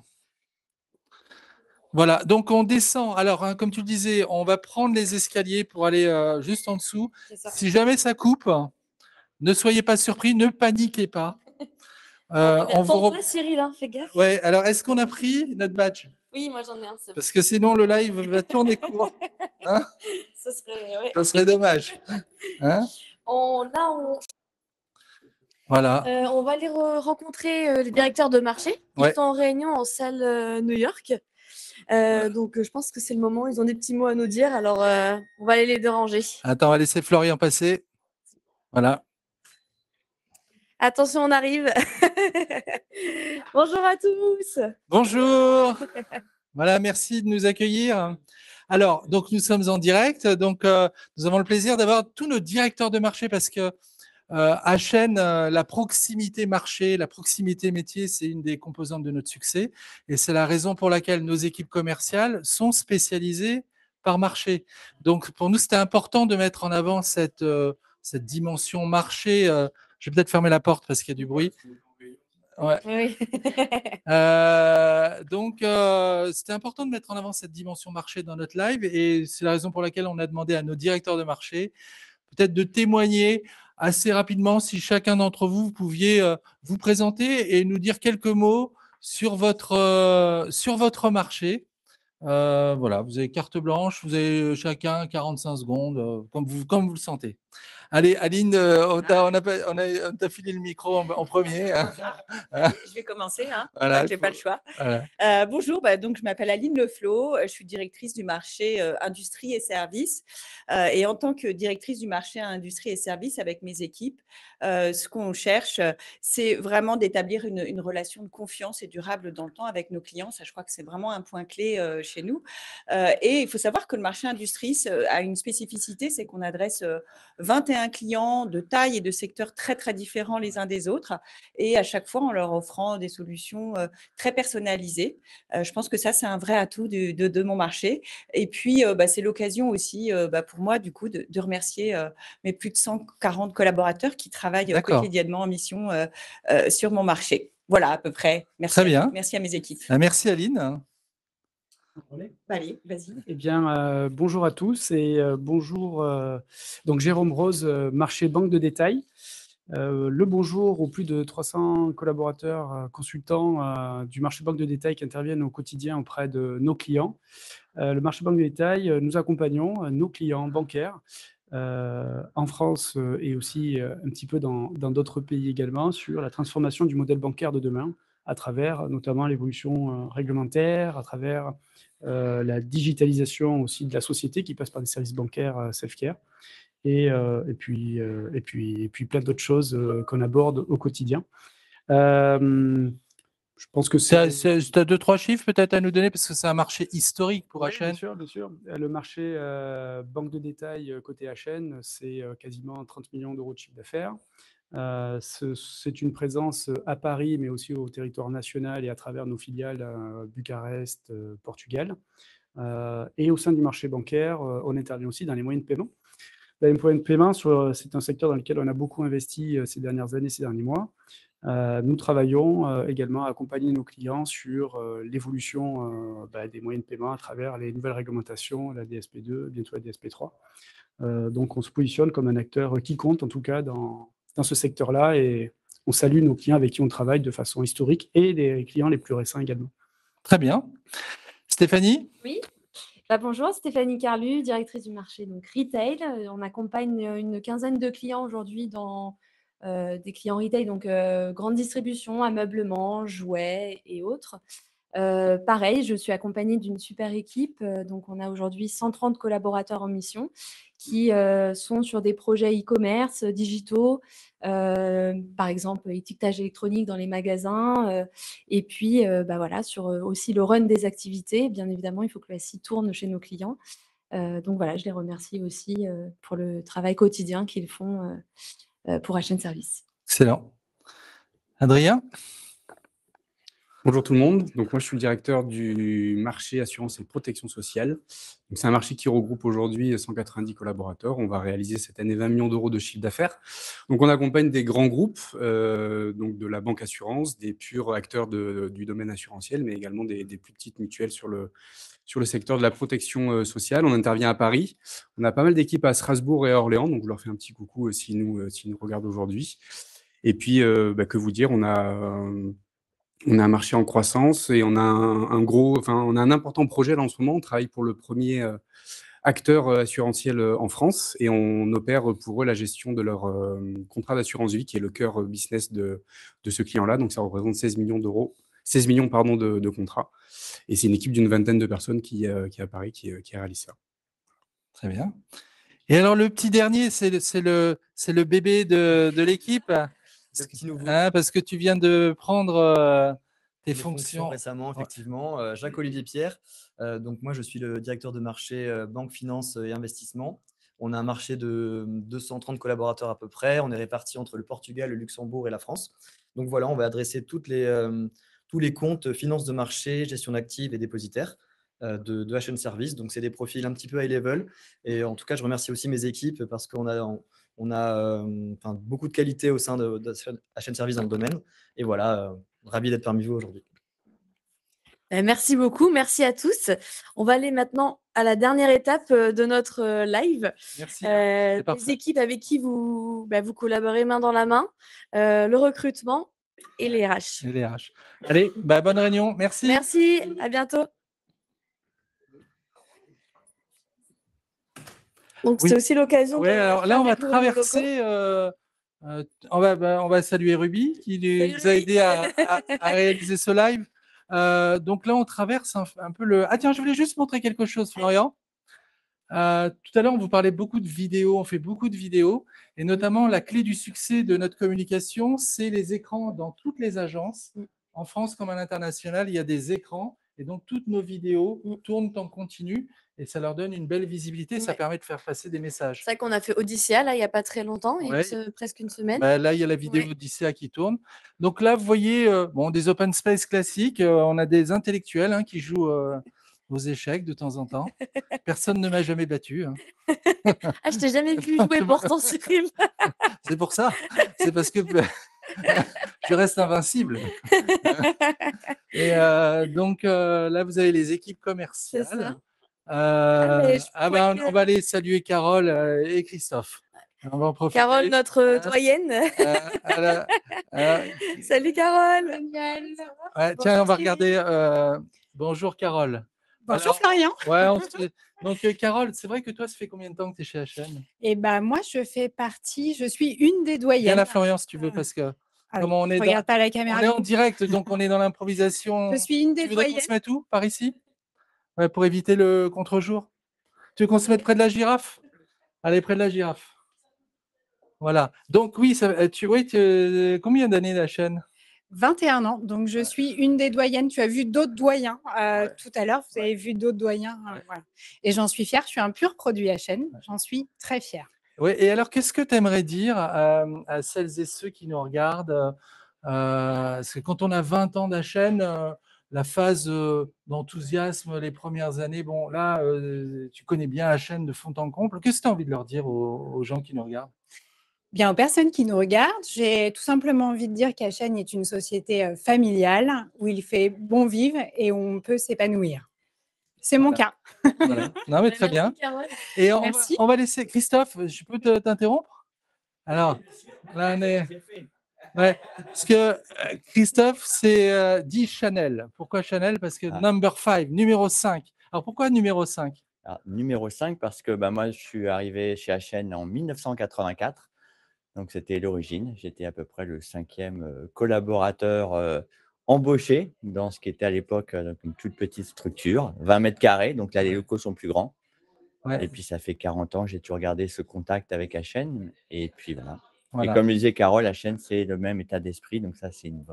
Voilà, donc on descend. Alors, comme tu le disais, on va prendre les escaliers pour aller juste en dessous. Si jamais ça coupe, ne soyez pas surpris, ne paniquez pas. Tente-la, Cyril, hein, fais gaffe. Ouais, alors est-ce qu'on a pris notre badge? Oui, moi j'en ai un. Parce que sinon, le live va tourner court. Hein? Ça serait dommage. Hein? Voilà. On va aller rencontrer les directeurs de marché. Ils sont en réunion en salle New York. Donc, je pense que c'est le moment. Ils ont des petits mots à nous dire. Alors, on va aller les déranger. Attends, on va laisser Florian passer. Voilà. Attention, on arrive. Bonjour à tous. Bonjour. Voilà, merci de nous accueillir. Alors, donc nous sommes en direct. Donc, nous avons le plaisir d'avoir tous nos directeurs de marché parce que HN, la proximité marché, la proximité métier, c'est une des composantes de notre succès. Et c'est la raison pour laquelle nos équipes commerciales sont spécialisées par marché. Donc, pour nous, c'était important de mettre en avant cette dimension marché. Je vais peut-être fermer la porte parce qu'il y a du bruit. Ouais. Oui. Donc, c'était important de mettre en avant cette dimension marché dans notre live et c'est la raison pour laquelle on a demandé à nos directeurs de marché peut-être de témoigner assez rapidement si chacun d'entre vous pouviez vous présenter et nous dire quelques mots sur votre marché. Voilà, vous avez carte blanche, vous avez chacun 45 secondes, comme vous le sentez. Allez, Aline, on t'a filé le micro en premier. Hein. Je vais commencer, hein. Voilà, Je n'ai pas le choix. Voilà. Bonjour, donc je m'appelle Aline Leflot, je suis directrice du marché industrie et services. Et en tant que directrice du marché industrie et services avec mes équipes, ce qu'on cherche, c'est vraiment d'établir une relation de confiance et durable dans le temps avec nos clients. Ça, je crois que c'est vraiment un point clé chez nous. Et il faut savoir que le marché industrie a une spécificité, c'est qu'on adresse 21 clients de taille et de secteurs très, très différents les uns des autres. Et à chaque fois, en leur offrant des solutions très personnalisées. Je pense que ça, c'est un vrai atout de mon marché. Et puis, c'est l'occasion aussi pour moi, du coup, de remercier mes plus de 140 collaborateurs qui travaillent quotidiennement en mission sur mon marché. Voilà, à peu près. Merci. Très bien. Merci à mes équipes. Merci, Aline. Allez, vas-y. Eh bien, bonjour à tous et bonjour. Donc, Jérôme Rose, marché banque de détail. Le bonjour aux plus de 300 collaborateurs consultants du marché banque de détail qui interviennent au quotidien auprès de nos clients. Le marché banque de détail, nous accompagnons nos clients bancaires en France et aussi un petit peu dans d'autres pays également sur la transformation du modèle bancaire de demain à travers notamment l'évolution réglementaire, à travers la digitalisation aussi de la société qui passe par des services bancaires self-care. Et puis plein d'autres choses qu'on aborde au quotidien. Je pense que tu as 2-3 chiffres peut-être à nous donner parce que c'est un marché historique pour HN. Bien sûr. Le marché banque de détail côté HN, c'est quasiment 30 millions d'euros de chiffre d'affaires. C'est une présence à Paris, mais aussi au territoire national et à travers nos filiales Bucarest, Portugal. Et au sein du marché bancaire, on intervient aussi dans les moyens de paiement. Les moyens de paiement, c'est un secteur dans lequel on a beaucoup investi ces dernières années, ces derniers mois. Nous travaillons également à accompagner nos clients sur l'évolution des moyens de paiement à travers les nouvelles réglementations, la DSP2, bientôt la DSP3. Donc, on se positionne comme un acteur qui compte, en tout cas, dans ce secteur-là. Et on salue nos clients avec qui on travaille de façon historique et des clients les plus récents également. Très bien. Stéphanie ? Oui. Bonjour, Stéphanie Carlu, directrice du marché donc retail. On accompagne une quinzaine de clients aujourd'hui dans des clients retail, donc grande distribution, ameublement, jouets et autres. Pareil, je suis accompagnée d'une super équipe. Donc, on a aujourd'hui 130 collaborateurs en mission qui sont sur des projets e-commerce, digitaux, par exemple, étiquetage électronique dans les magasins. Et puis, voilà, sur aussi le run des activités. Bien évidemment, il faut que la site tourne chez nos clients. Donc, voilà, je les remercie aussi pour le travail quotidien qu'ils font pour HN Service. Excellent. Adrien ? Bonjour tout le monde. Donc moi, je suis le directeur du marché assurance et protection sociale. Donc c'est un marché qui regroupe aujourd'hui 190 collaborateurs. On va réaliser cette année 20 millions d'euros de chiffre d'affaires. Donc on accompagne des grands groupes, donc de la banque assurance, des purs acteurs du domaine assurantiel, mais également des plus petites mutuelles sur le secteur de la protection sociale. On intervient à Paris. On a pas mal d'équipes à Strasbourg et à Orléans, donc je leur fais un petit coucou s'ils nous regardent aujourd'hui. Et puis, que vous dire, on a un marché en croissance et on a on a un important projet là en ce moment. On travaille pour le premier acteur assurantiel en France et on opère pour eux la gestion de leur contrat d'assurance vie qui est le cœur business de ce client-là. Donc ça représente 16 millions de contrats. Et c'est une équipe d'une vingtaine de personnes qui est à Paris qui réalise ça. Très bien. Et alors, le petit dernier, c'est le bébé de l'équipe. Le petit nouveau. Parce que tu viens de prendre tes Mes fonctions récemment, effectivement. Jacques-Olivier Pierre. Donc moi, je suis le directeur de marché banque, finance et investissement. On a un marché de 230 collaborateurs à peu près. On est répartis entre le Portugal, le Luxembourg et la France. Donc voilà, on va adresser tous les comptes finances de marché, gestion d'actifs et dépositaires de HN Service. Donc c'est des profils un petit peu high level. Et en tout cas, je remercie aussi mes équipes parce qu'on a beaucoup de qualité au sein de HN Service dans le domaine. Et voilà, ravi d'être parmi vous aujourd'hui. Merci beaucoup, merci à tous. On va aller maintenant à la dernière étape de notre live. Merci. Les équipes avec qui vous collaborez main dans la main, le recrutement et les RH. Et les RH. Allez, bonne réunion. Merci. Merci, à bientôt. Donc Oui. c'est aussi l'occasion Ouais, alors là, on va découvrir nos locaux. traverser. On va saluer Ruby qui nous a aidé à réaliser ce live. Donc là, on traverse un peu le. Ah tiens, je voulais juste montrer quelque chose, Florian. Tout à l'heure, on vous parlait beaucoup de vidéos, on fait beaucoup de vidéos, et notamment la clé du succès de notre communication, c'est les écrans dans toutes les agences. En France comme à l'international, il y a des écrans, et donc toutes nos vidéos tournent en continu, et ça leur donne une belle visibilité, ça permet de faire passer des messages. C'est vrai qu'on a fait Odyssea, là, il n'y a pas très longtemps, il y a Ouais. presque une semaine. Là, il y a la vidéo Odyssea qui tourne. Donc là, vous voyez, des open space classiques. On a des intellectuels qui jouent aux échecs de temps en temps. Personne ne m'a jamais battu. Ah, je t'ai jamais vu jouer pourtant, Cyril. C'est pour ça. C'est parce que je reste invincible. Et donc là, vous avez les équipes commerciales. On va aller saluer Carole et Christophe. On va en profiter. Carole, notre doyenne. Salut Carole. Ouais, tiens, on va regarder. Bonjour Carole. Bonjour Florian. Donc Carole, c'est vrai que toi, ça fait combien de temps que tu es chez HN? Eh ben moi, je suis une des doyennes. Viens là, Florian, si tu veux, parce que comme on est regarde pas la caméra. On est en direct, donc on est dans l'improvisation. Je suis une des Tu voudrais qu'on doyennes. se mette où? Par ici? Ouais, pour éviter le contre-jour. Tu veux qu'on se mette près de la girafe? Allez, près de la girafe. Voilà. Donc oui, combien d'années la chaîne? 21 ans, donc je suis une des doyennes. Tu as vu d'autres doyens tout à l'heure, vous avez vu d'autres doyens. Voilà. Et j'en suis fière, je suis un pur produit HN, j'en suis très fière. Oui, et alors qu'est-ce que tu aimerais dire à celles et ceux qui nous regardent parce que quand on a 20 ans d'HN, la phase d'enthousiasme, les premières années, bon là, tu connais bien HN de fond en comble. Qu'est-ce que tu as envie de leur dire aux gens qui nous regardent? Bien, aux personnes qui nous regardent, j'ai tout simplement envie de dire qu'HN est une société familiale où il fait bon vivre et où on peut s'épanouir. C'est mon cas. Voilà. Non, mais très bien. Et on va laisser Christophe, je peux t'interrompre? Alors, là, on est. Ouais, parce que Christophe, c'est dit Chanel. Pourquoi Chanel? Parce que number 5, numéro 5. Alors pourquoi numéro 5? Alors, numéro 5, parce que moi, je suis arrivé chez HN en 1984. Donc, c'était l'origine. J'étais à peu près le 5e collaborateur embauché dans ce qui était à l'époque une toute petite structure, 20 mètres carrés. Donc là, les locaux sont plus grands. Ouais. Et puis, ça fait 40 ans, j'ai toujours gardé ce contact avec HN. Et puis, voilà. Et comme le disait Carole, HN, c'est le même état d'esprit. Donc, ça, c'est une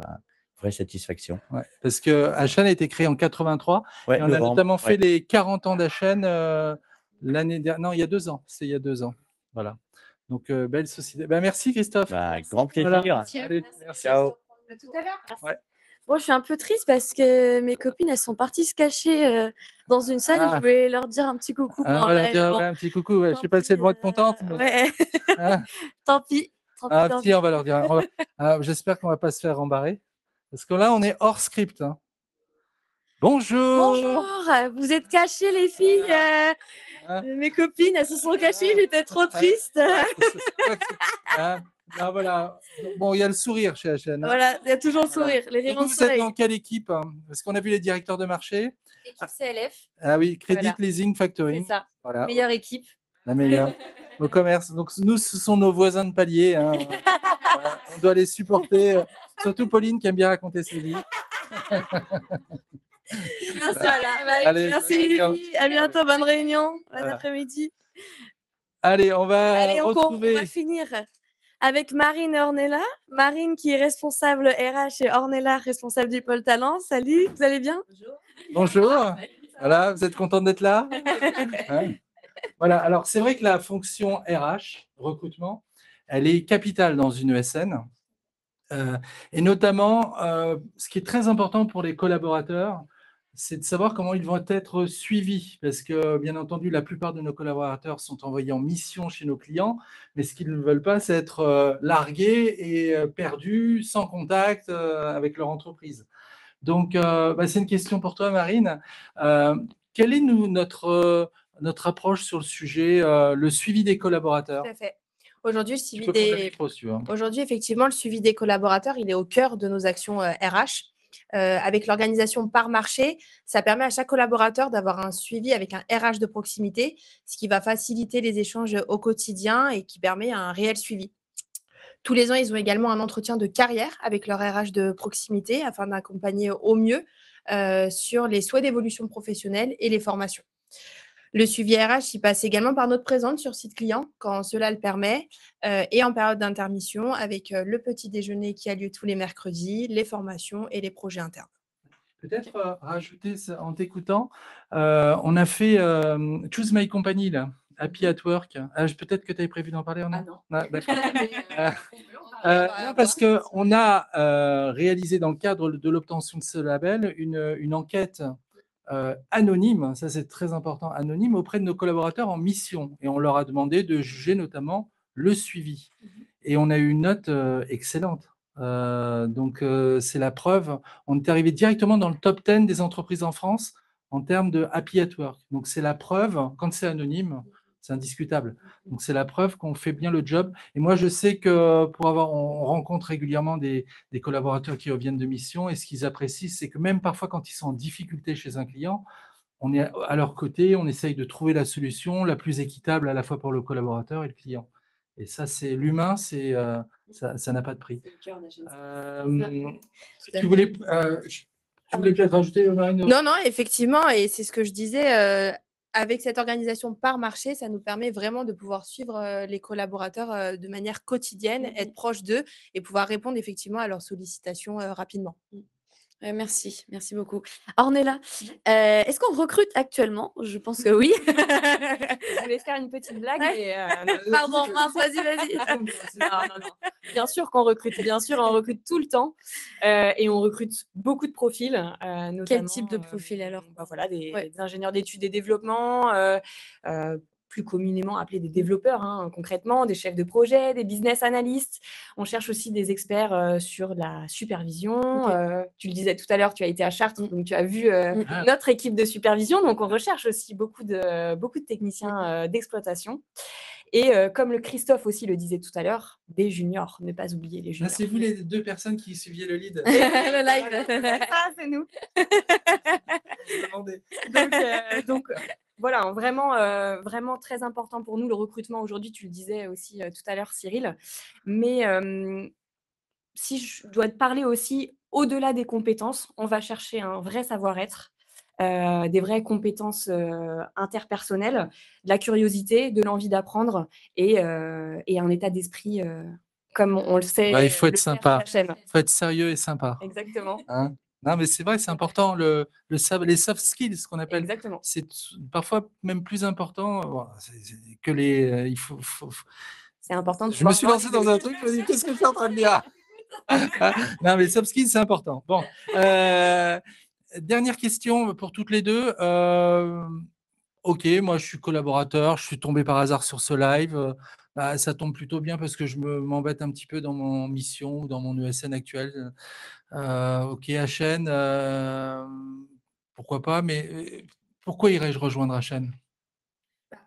vraie satisfaction. Ouais, parce que HN a été créé en 83. Ouais, et on a notamment fait les 40 ans d'HN l'année dernière. Non, il y a 2 ans. C'est il y a 2 ans. Voilà. Donc, belle société. Merci, Christophe. Grand plaisir. Voilà. Allez, merci. Ciao. À tout à l'heure. Ouais. Bon, je suis un peu triste parce que mes copines, elles sont parties se cacher dans une salle et je Ah, voulais leur dire un petit coucou ah, en voilà, live. dire Bon, ouais, un petit coucou. Ouais. Je sais pas si elles vont être contentes, mais ouais, ah, tant pis, tant pis, tant si, on pis. va leur dire. J'espère qu'on va pas se faire rembarrer. Parce que là, on est hors script. Hein. Bonjour. Bonjour, vous êtes cachées les filles. Hein. Mes copines, elles se sont cachées, j'étais trop triste. Hein. Ah, voilà. Bon, il y a le sourire chez HN. Hein. Voilà, il y a toujours le Voilà. sourire, les Donc, rayons de vous êtes soleil. dans quelle équipe? Hein, parce qu'on a vu les directeurs de marché. Équipe CLF. Ah oui, Credit, Voilà, Leasing, c'est Factoring. ça. Voilà, Meilleure équipe. la meilleure. Au commerce. Donc, nous, ce sont nos voisins de palier. Hein. Voilà. On doit les supporter. Surtout Pauline qui aime bien raconter ses vies. Voilà. Allez, Merci les filles, à bientôt, bonne réunion, bon Voilà. après-midi. Allez, on va Allez, on retrouver. va finir avec Marine Ornella. Marine qui est responsable RH et Ornella responsable du pôle talent. Salut, vous allez bien? Bonjour. Voilà, vous êtes contente d'être là? Hein. Voilà, alors c'est vrai que la fonction RH, recrutement, elle est capitale dans une ESN. Et notamment, ce qui est très important pour les collaborateurs, c'est de savoir comment ils vont être suivis. Parce que, bien entendu, la plupart de nos collaborateurs sont envoyés en mission chez nos clients, mais ce qu'ils ne veulent pas, c'est être largués et perdus, sans contact avec leur entreprise. Donc, c'est une question pour toi, Marine. Quelle est notre approche sur le sujet, le suivi des collaborateurs? Tout à fait. Aujourd'hui, le Tu suivi peux prendre le des... micro, si tu veux. Aujourd'hui, effectivement, le suivi des collaborateurs, il est au cœur de nos actions RH. Avec l'organisation par marché, ça permet à chaque collaborateur d'avoir un suivi avec un RH de proximité, ce qui va faciliter les échanges au quotidien et qui permet un réel suivi. Tous les ans, ils ont également un entretien de carrière avec leur RH de proximité afin d'accompagner au mieux sur les souhaits d'évolution professionnelle et les formations. Le suivi RH, il passe également par notre présence sur site client quand cela le permet et en période d'intermission avec le petit déjeuner qui a lieu tous les mercredis, les formations et les projets internes. Peut-être rajouter ça, en t'écoutant, on a fait Choose My Company, là, Happy at Work. Peut-être que tu avais prévu d'en parler, non? Ah non. Ah, d'accord. Non, parce qu'on a réalisé dans le cadre de l'obtention de ce label une enquête anonyme, ça c'est très important, anonyme auprès de nos collaborateurs en mission. Et on leur a demandé de juger notamment le suivi. Et on a eu une note excellente. Donc, c'est la preuve. On est arrivé directement dans le top 10 des entreprises en France en termes de Happy at Work. Donc, c'est la preuve, quand c'est anonyme, c'est indiscutable. Donc, c'est la preuve qu'on fait bien le job. Et moi, je sais que on rencontre régulièrement des collaborateurs qui reviennent de mission et ce qu'ils apprécient, c'est que même parfois, quand ils sont en difficulté chez un client, on est à leur côté, on essaye de trouver la solution la plus équitable à la fois pour le collaborateur et le client. Et ça, c'est l'humain, ça n'a pas de prix. Tu voulais peut-être rajouter, Marine? Non, effectivement, et c'est ce que je disais. Avec cette organisation par marché, ça nous permet vraiment de pouvoir suivre les collaborateurs de manière quotidienne, être proche d'eux et pouvoir répondre effectivement à leurs sollicitations rapidement. Merci beaucoup. Ornella, est-ce qu'on recrute actuellement? Je pense que oui. Je voulais faire une petite blague, mais Pardon, mince, vas-y. Non. Bien sûr qu'on recrute, bien sûr, on recrute tout le temps et on recrute beaucoup de profils. Notamment, Quel type de profil alors? Voilà, des ingénieurs d'études et développement, plus communément appelés des développeurs, hein, concrètement, des chefs de projet, des business analysts. On cherche aussi des experts sur la supervision. Tu le disais tout à l'heure, tu as été à Chartres, donc tu as vu notre équipe de supervision. Donc, on recherche aussi beaucoup de techniciens d'exploitation. Et comme le Christophe aussi le disait tout à l'heure, des juniors, ne pas oublier les juniors. C'est vous les deux personnes qui suiviez le lead. Le live. Ah, c'est nous. Donc voilà, vraiment très important pour nous le recrutement aujourd'hui. Tu le disais aussi tout à l'heure, Cyril. Mais si je dois te parler aussi au-delà des compétences, on va chercher un vrai savoir-être. Des vraies compétences interpersonnelles, de la curiosité, de l'envie d'apprendre et un état d'esprit, comme on le sait. Il faut être sympa, il faut être sérieux et sympa. Exactement. Hein? Non, mais c'est vrai, c'est important, les soft skills, ce qu'on appelle. Exactement. C'est parfois même plus important que les... C'est important de Je me suis lancé dans un truc, je me dis, qu'est-ce que je suis en train de dire? Non, mais soft skills, c'est important. Bon, dernière question pour toutes les deux. Ok, moi je suis collaborateur, je suis tombé par hasard sur ce live. Bah, ça tombe plutôt bien parce que je m'embête un petit peu dans mon mission ou dans mon ESN actuel. Ok, HN, pourquoi pas, mais pourquoi irais-je rejoindre HN?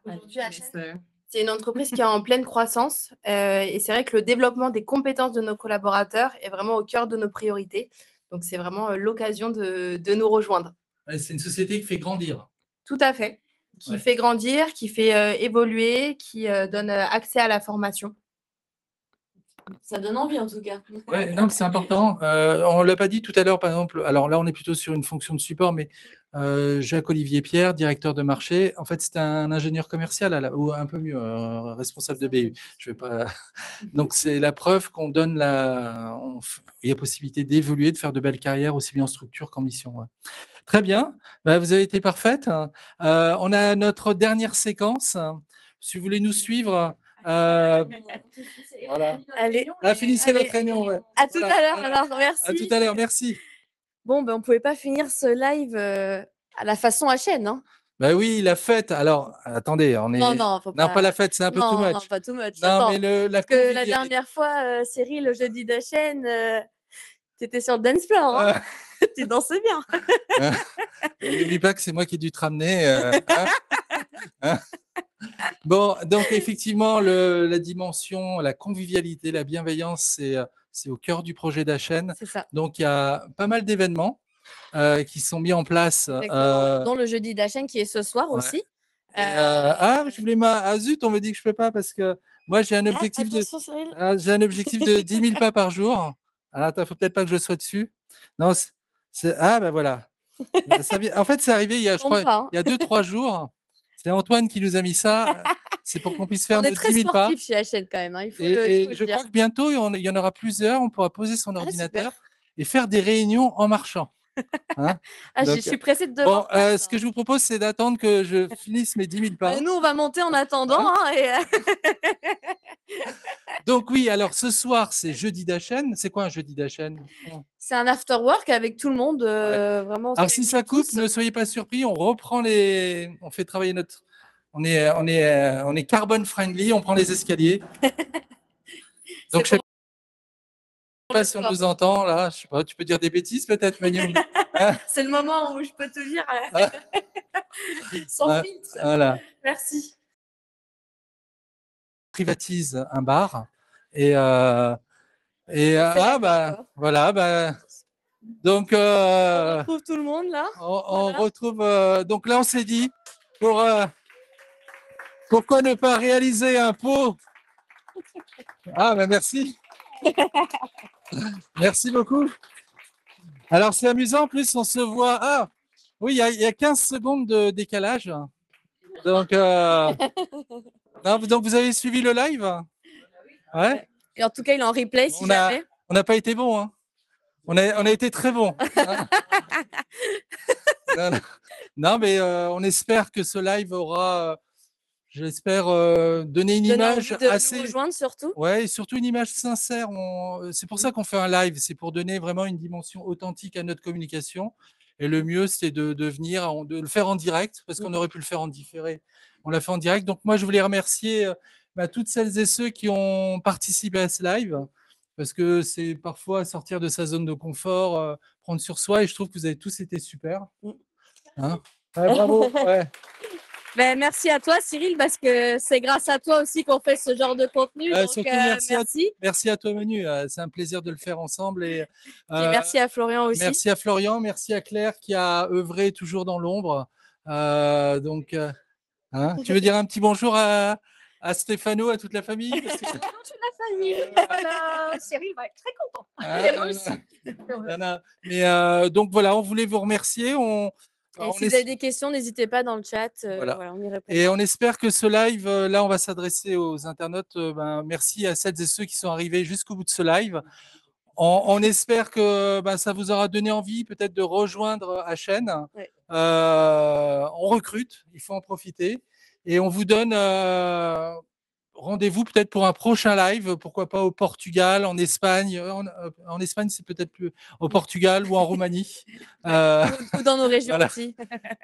Aujourd'hui, HN, c'est une entreprise qui est en pleine croissance et c'est vrai que le développement des compétences de nos collaborateurs est vraiment au cœur de nos priorités. Donc, c'est vraiment l'occasion de nous rejoindre. Ouais, c'est une société qui fait grandir. Tout à fait. Qui Ouais. fait grandir, qui fait évoluer, qui donne accès à la formation. Ça donne envie en tout cas. Ouais, non, c'est important. On ne l'a pas dit tout à l'heure, par exemple. Alors là, on est plutôt sur une fonction de support, mais Jacques-Olivier Pierre, directeur de marché, en fait, c'est un ingénieur commercial, ou un peu mieux, responsable de BU. Je vais pas... Donc, c'est la preuve qu'on donne il y a possibilité d'évoluer, de faire de belles carrières, aussi bien en structure qu'en mission. Ouais. Très bien. Bah, vous avez été parfaite. On a notre dernière séquence. Si vous voulez nous suivre. Voilà. Allez, Finissez votre réunion. Ouais. à tout Voilà. à l'heure. Alors, merci. À tout à l'heure, merci. Bon, ben, on ne pouvait pas finir ce live à la façon HN. Hein. Bah oui, la fête. Alors, attendez, on est. Non, faut Non, pas. pas la fête, c'est un peu too much. Non, pas too much. Non, Attends, mais parce que la dernière fois, Cyril, le jeudi d'HN, tu étais sur le dance floor. Hein. Tu dansais bien. N'oublie pas que c'est moi qui ai dû te ramener. Hein. Bon, donc effectivement, la dimension, la convivialité, la bienveillance, c'est au cœur du projet d'HN. C'est ça. Donc, il y a pas mal d'événements qui sont mis en place. Dont le jeudi d'HN qui est ce soir Ouais. aussi. Je voulais zut, on me dit que je peux pas parce que moi j'ai un objectif j'ai un objectif de 10 000 pas par jour. Attends, faut peut-être pas que je sois dessus. Non, ben voilà. En fait, c'est arrivé il y a, je crois, il y a 2-3 jours. C'est Antoine qui nous a mis ça. C'est pour qu'on puisse faire On est nos très 10 000 pas. sportifs chez HN quand même. Hein. Il faut Et le je dire. crois que bientôt, il y en aura plusieurs. On pourra poser son ordinateur et faire des réunions en marchant. Hein. Je suis pressée de Bon, devoir. ce que je vous propose, c'est d'attendre que je finisse mes 10 000 pas. Nous, on va monter en attendant. Hein, Donc oui, alors ce soir, c'est jeudi d'HN. C'est quoi un jeudi d'HN? C'est un after work avec tout le monde. Vraiment. Alors si ça coupe, ne soyez pas surpris. On reprend on fait travailler notre. On est carbone friendly. On prend les escaliers. Donc je sais pas si on nous entend là. Je sais pas. Tu peux dire des bêtises peut-être, Manu. C'est le moment où je peux te dire sans filtre. Voilà. Merci. Privatise un bar et voilà. Donc on retrouve tout le monde là. On retrouve. Donc là, on s'est dit pourquoi ne pas réaliser un pot. Merci. Merci beaucoup. Alors c'est amusant, en plus on se voit. Oui, il y a 15 secondes de décalage. Donc, donc vous avez suivi le live? Ouais. Et en tout cas, il est en replay si jamais. On n'a pas été bon. Hein. On a été très bon. Non, mais on espère que ce live aura, j'espère, donné une image assez. Nous rejoindre surtout. Ouais, et surtout une image sincère. C'est pour ça qu'on fait un live. C'est pour donner vraiment une dimension authentique à notre communication. Et le mieux, c'est de venir, de le faire en direct, parce qu'on aurait pu le faire en différé. On l'a fait en direct. Donc, moi, je voulais remercier toutes celles et ceux qui ont participé à ce live, parce que c'est parfois sortir de sa zone de confort, prendre sur soi. Et je trouve que vous avez tous été super. Hein? Bravo. Ouais. Ben, merci à toi, Cyril, parce que c'est grâce à toi aussi qu'on fait ce genre de contenu. Donc, surtout, merci à toi, Manu. C'est un plaisir de le faire ensemble. Et merci à Florian aussi. Merci à Florian, merci à Claire qui a œuvré toujours dans l'ombre. Tu veux dire un petit bonjour à Stéphano, à toute la famille? Bonjour toute la famille. Voilà. Cyril va être très content. Et moi aussi. Mais donc voilà, on voulait vous remercier. Et si vous avez des questions, n'hésitez pas dans le chat. Voilà. On y répond. Et on espère que ce live, là, on va s'adresser aux internautes. Merci à celles et ceux qui sont arrivés jusqu'au bout de ce live. On espère que ça vous aura donné envie peut-être de rejoindre HN. Ouais. On recrute, il faut en profiter. Et on vous donne rendez-vous peut-être pour un prochain live, pourquoi pas au Portugal, en Espagne. En Espagne, c'est peut-être plus au Portugal ou en Roumanie. Ou dans nos régions Voilà. aussi.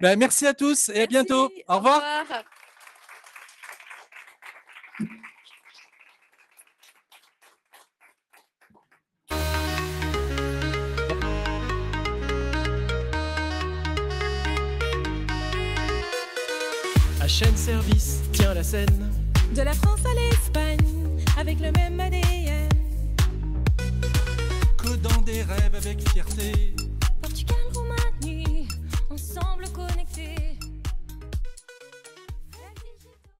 Ben, merci à tous et à bientôt. Au revoir. HN Service tient la scène. De la France à l'Espagne, avec le même ADN. Que dans des rêves avec fierté.